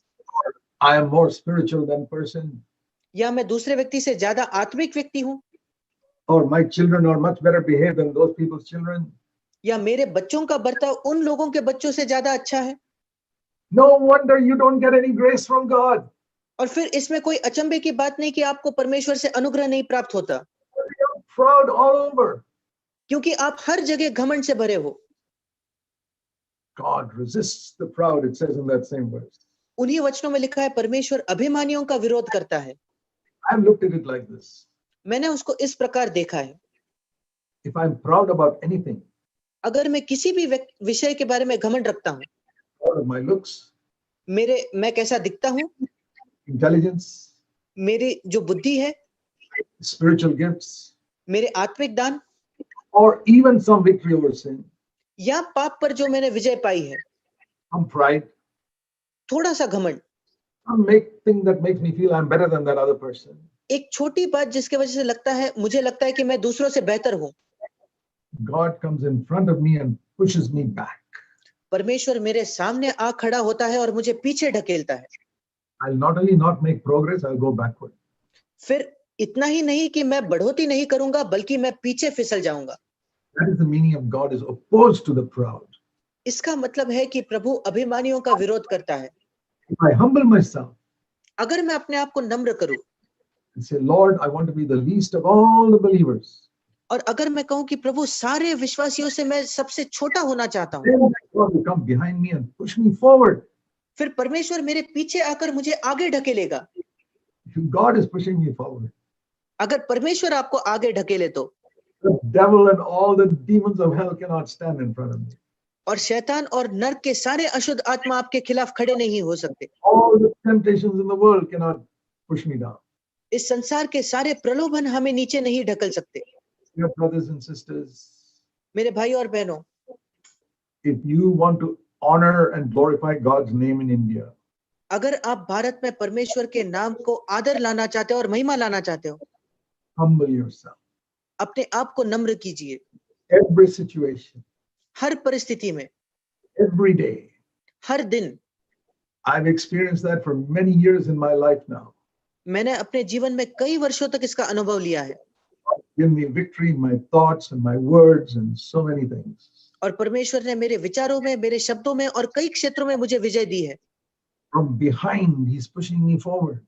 I am more spiritual than person. या मैं दूसरे व्यक्ति से ज्यादा आत्मिक व्यक्ति हूँ, Or my children are much better behaved than those people's children. या मेरे बच्चों का बर्ताव उन लोगों के बच्चों से ज्यादा अच्छा है। No wonder you don't get any grace from God. और फिर इसमें कोई अचंभे की बात नहीं कि आपको परमेश्वर से अनुग्रह नहीं प्राप्त होता, You're proud all over. क्योंकि आप हर जगह घमंड से भरे हो। God resists the proud, it says in that same verse. उन्हीं वचनों में लिखा है, परमेश्वर अभिमानियों का विरोध करता है। I've looked at it like this. मैंने उसको इस प्रकार देखा है, If I'm proud about anything, अगर मैं किसी भी विषय के बारे में घमंड रखता हूँ, proud of my looks, मैं कैसा दिखता हूँ, intelligence, मेरी जो बुद्धि है, spiritual gifts, मेरे आत्मिक दान, or even some victory over sin, या पाप पर जो मैंने विजय पाई है, some pride, थोड़ा सा घमंड, some thing that makes me feel I'm better than that other person. एक छोटी बात जिसके वजह से मुझे लगता है कि मैं दूसरों से बेहतर हूँ, God comes in front of me and pushes me back. परमेश्वर मेरे सामने आ खड़ा होता है और मुझे पीछे ढकेलता है। I'll not only not make progress, I'll go backward. फिर इतना ही नहीं कि मैं बढ़ोतरी नहीं करूंगा, बल्कि मैं पीछे फिसल जाऊंगा। That is the meaning of God is opposed to the proud. इसका मतलब है कि प्रभु अभिमानियों का विरोध करता है। If I humble myself अगर मैं अपने आप को नम्र करूं and say, Lord, I want to be the least of all the believers, और अगर मैं कहूं कि प्रभु सारे विश्वासियों से मैं सबसे छोटा होना चाहता हूं, then God will come behind me and push me forward. फिर परमेश्वर मेरे पीछे आकर मुझे आगे ढकेलेगा। If God is pushing me forward, अगर परमेश्वर आपको आगे ढकेले तो the devil and all the demons of hell cannot stand in front of me. और शैतान और नरक के सारे अशुद्ध आत्मा आपके खिलाफ खड़े नहीं हो सकते। All the temptations in the world cannot push me down. इस संसार के सारे प्रलोभन हमें नीचे नहीं ढकल सकते। Dear brothers and sisters, मेरे भाई और बहनों, if you want to honor and glorify God's name in India, अगर आप भारत में परमेश्वर के नाम को आदर लाना चाहते हो और महिमा लाना चाहते हो, humble yourself. अपने आप को नम्र कीजिए। Every situation, हर परिस्थिति में, every day. हर दिन। I've experienced that for many years in my life now. मैंने अपने जीवन में कई वर्षों तक इसका अनुभव लिया है Give me victory in my thoughts and my words and so many things. और परमेश्वर ने मेरे विचारों में, मेरे शब्दों में और कई क्षेत्रों में मुझे विजय दी है। From behind, he's pushing me forward.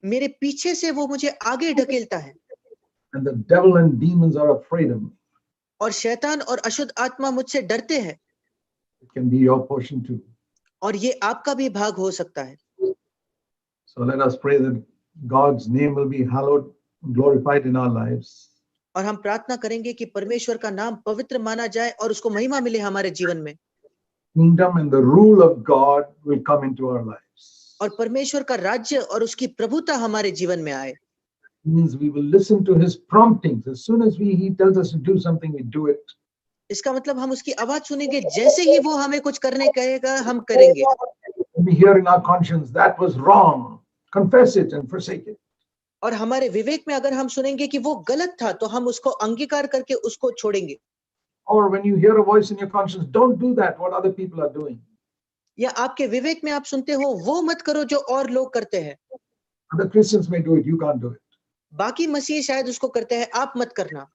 मेरे पीछे से वो मुझे आगे ढकेलता है And the devil and demons are afraid of me. और शैतान और अशुद्ध आत्मा मुझसे डरते हैं It can be your portion too. और ये आपका भी भाग हो सकता है। So let us pray that God's name will be hallowed, glorified in our lives. और हम प्रार्थना करेंगे कि परमेश्वर का नाम पवित्र माना जाए और उसको महिमा मिले हमारे जीवन में। Kingdom and the rule of God will come into our lives. और परमेश्वर का राज्य और उसकी प्रभुता हमारे जीवन में आए। Means we will listen to his promptings. As soon as he tells us to do something, we do it. इसका मतलब हम उसकी आवाज सुनेंगे, जैसे ही वो हमें कुछ करने कहेगा हम करेंगे। We hear in our conscience, that was wrong. Confess it and forsake it. और हमारे विवेक में अगर हम सुनेंगे कि वो गलत था तो हम उसको अंगीकार करके उसको छोड़ेंगे। Or when you hear a voice in your conscience, don't do that, what other people are doing. या आपके विवेक में आप सुनते हो, वो मत करो जो और लोग करते हैं। Other Christians may do it, you can't do it. बाकी मसीह शायद उसको करते हैं, आप मत करना।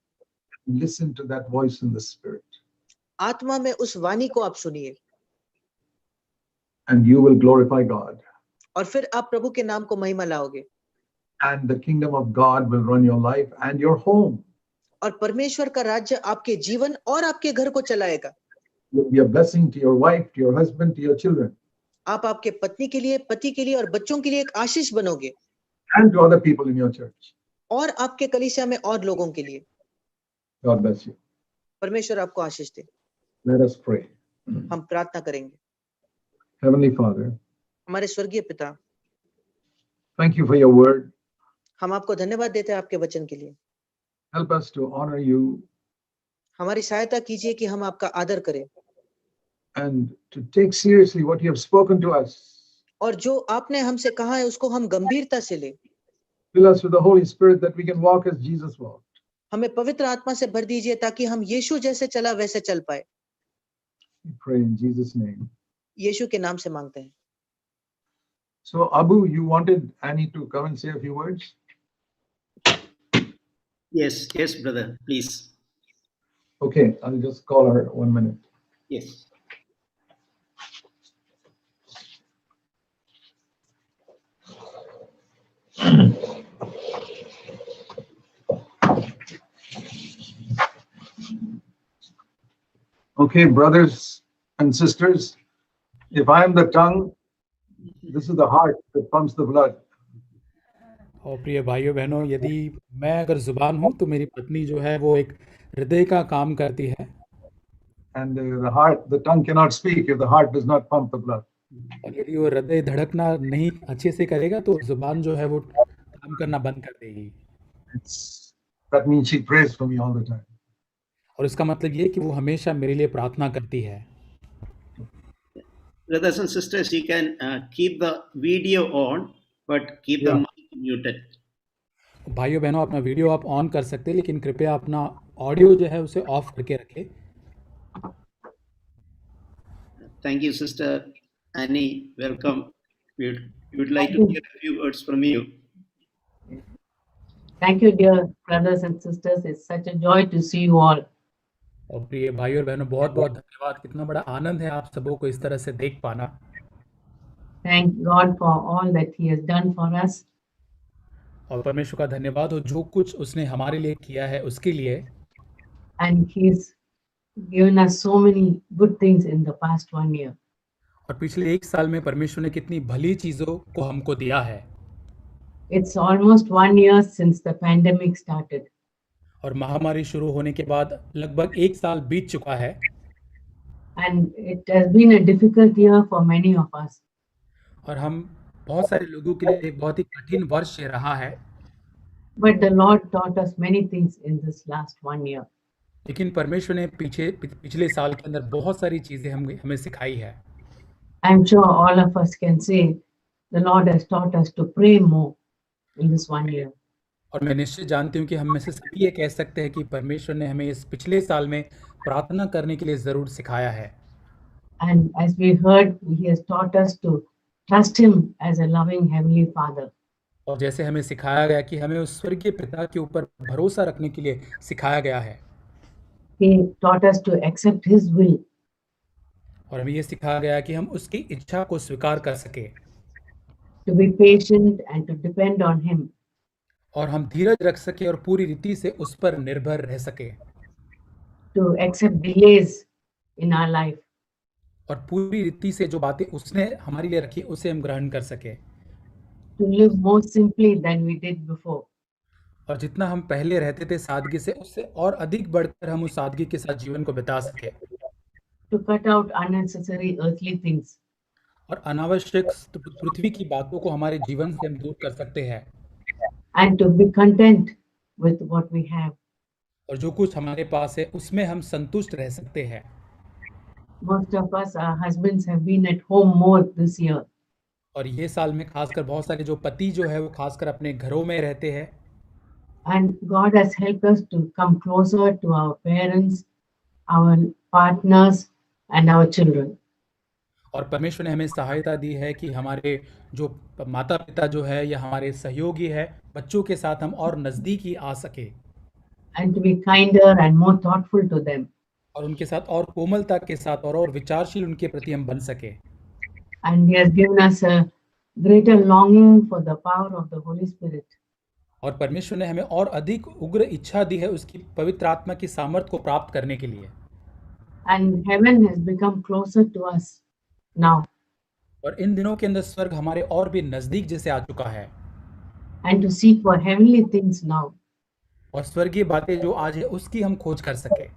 Listen to that voice in the spirit. आत्मा में उस वाणी को आप सुनिए And you will glorify God. और फिर आप प्रभु के नाम को महिमा लाओगे And the kingdom of God will run your life and your home. और परमेश्वर का राज्य आपके जीवन और आपके घर को चलाएगा। You'll be a blessing to your wife, to your husband, to your children, आप आपके पत्नी के लिए, पति के लिए और बच्चों के लिए एक आशीष बनोगे and to other people in your church. और आपके कलीसिया में और लोगों के लिए। God bless you. परमेश्वर आपको आशीष दे। Let us pray. हम प्रार्थना करेंगे। Heavenly Father, हमारे स्वर्गीय पिता, thank you for your word. हम आपको धन्यवाद देते हैं आपके वचन के लिए। Help us to honor you हमारी सहायता कीजिए कि हम आपका आदर करें and to take seriously what you have spoken to us. और जो आपने हमसे कहा है उसको हम गंभीरता से लें। Fill us with the Holy Spirit that we can walk as Jesus walked. हमें पवित्र आत्मा से भर दीजिए ताकि हम यीशु जैसे चला वैसे चल पाए। We pray in Jesus' name. यीशु के नाम से मांगते हैं। So, Abu, you wanted Annie to come and say a few words? Yes, brother, please. Okay, I'll just call her 1 minute. Yes. Okay, brothers and sisters, if I am the tongue, this is the heart that pumps the blood. और प्रिय भाइयों बहनों, यदि मैं अगर जुबान हूँ तो मेरी पत्नी जो है वो एक हृदय का काम करती है And the tongue cannot speak if the heart does not pump the blood. और यदि वो हृदय धड़कना नहीं अच्छे से करेगा तो जुबान जो है वो काम करना बंद कर देगी। That means she prays for me all the time. और इसका मतलब ये कि वो हमेशा मेरे लिए प्रार्थना करती है। Brothers and sisters, you can keep the video on, but keep the mic muted. भाइयों बहनों, अपना वीडियो आप ऑन कर सकते हैं, लेकिन कृपया अपना ऑडियो जो है उसे ऑफ करके रखें। Thank you, Sister Annie. Welcome. We would like to hear a few words from you. Thank you, dear brothers and sisters. It's such a joy to see you all. और प्रिय भाइयों और बहनों, बहुत बहुत धन्यवाद। कितना बड़ा आनंद है आप सबों को इस तरह से देख पाना। Thank God for all that He has done for us. और परमेश्वर का धन्यवाद हो जो कुछ उसने हमारे लिए किया है उसके लिए। And He's given us so many good things in the past 1 year. और पिछले 1 साल में परमेश्वर ने कितनी भली चीजों को हमको दिया है। It's almost 1 year since the pandemic started. और महामारी शुरू होने के बाद लगभग 1 साल बीत चुका है। And it has been a difficult year for many of us. और हम बहुत सारे लोगों के लिए एक बहुत ही कठिन वर्ष रहा है। But the Lord taught us many things in this last 1 year. लेकिन परमेश्वर ने पिछले साल के अंदर बहुत सारी चीजें हमें सिखाई है। I'm sure all of us can say the Lord has taught us to pray more in this 1 year. और मैं निश्चित जानती हूँ कि हम में से सभी ये कह सकते हैं कि परमेश्वर ने हमें इस पिछले साल में प्रार्थना करने के लिए जरूर सिखाया है। And as we heard, He has taught us to trust Him as a loving Heavenly Father. और जैसे हमें सिखाया गया कि हमें उस स्वर्गीय पिता के ऊपर भरोसा रखने के लिए सिखाया गया है। He taught us to accept His will, और हमें ये सिखाया गया कि हम उसकी इच्छा को स्वीकार कर सके to be patient and to depend on Him, और हम धीरज रख सके और पूरी रीति से उस पर निर्भर रह सके to accept delays in our life, और पूरी रीति से जो बातें उसने हमारे लिए रखी उसे हम ग्रहण कर सके to live more simply than we did before, और जितना हम पहले रहते थे सादगी से उससे और अधिक बढ़कर हम उस सादगी के साथ जीवन को बिता सके to cut out unnecessary earthly things, और अनावश्यक पृथ्वी की बातों को हमारे जीवन से हम दूर कर सकते हैं and to be content with what we have. और जो कुछ हमारे पास है उसमें हम संतुष्ट रह सकते हैं। Most of us, our husbands, have been at home more this year. और ये साल में खासकर बहुत सारे जो पति जो है वो खासकर अपने घरों में रहते हैं And God has helped us to come closer to our parents, our partners, and our children. और परमेश्वर ने हमें सहायता दी है कि हमारे जो माता पिता जो है या हमारे सहयोगी है बच्चों के साथ हम और नज़दीक ही आ सके And to be kinder and more thoughtful to them. और उनके साथ और कोमलता के साथ और विचारशील उनके प्रति हम बन सके And He has given us a greater longing for the power of the Holy Spirit. और परमेश्वर ने हमें और अधिक उग्र इच्छा दी है उसकी पवित्र आत्मा की सामर्थ को प्राप्त करने के लिए And heaven has become closer to us now. और इन दिनों के अंदर स्वर्ग हमारे और भी नज़दीक जैसे आ चुका है And to seek for heavenly things now. और स्वर्गीय बातें जो आज है उसकी हम खोज कर सके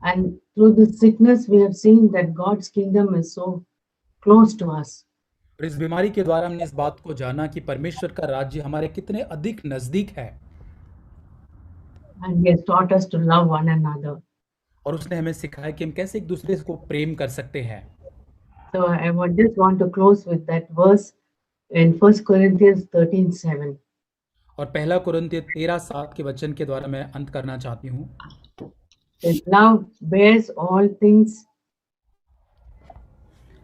And through this sickness, we have seen that God's kingdom is so close to us. और इस बीमारी के द्वारा हमने इस बात को जाना कि परमेश्वर का राज्य हमारे कितने अधिक नज़दीक है And He has taught us to love one another. और उसने हमें सिखाया कि हम कैसे एक दूसरे को प्रेम कर सकते हैं So I would just want to close with that verse in 1 Corinthians 13:7. और पहला कुरिन्थिय 13:7 के वचन के द्वारा मैं अंत करना चाहती हूँ That love bears all things,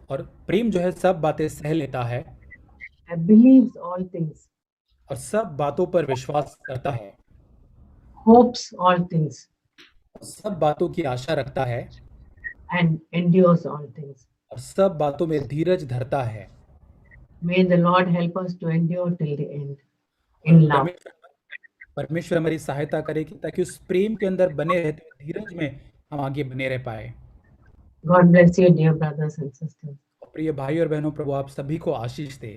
और प्रेम जो है सब बातें सह लेता है believes all things, और सब बातों पर विश्वास करता है hopes all things, और सब बातों की आशा रखता है and endures all things. और सब बातों में धीरज धरता है May the Lord help us to endure till the end in love. परमेश्वर हमारी सहायता करे कि ताकि उस प्रेम के अंदर बने रहते हुए धीरज में हम आगे बने रह पाए God bless you, dear brothers and sisters. प्रिय भाई और बहनों प्रभु आप सभी को आशीष दे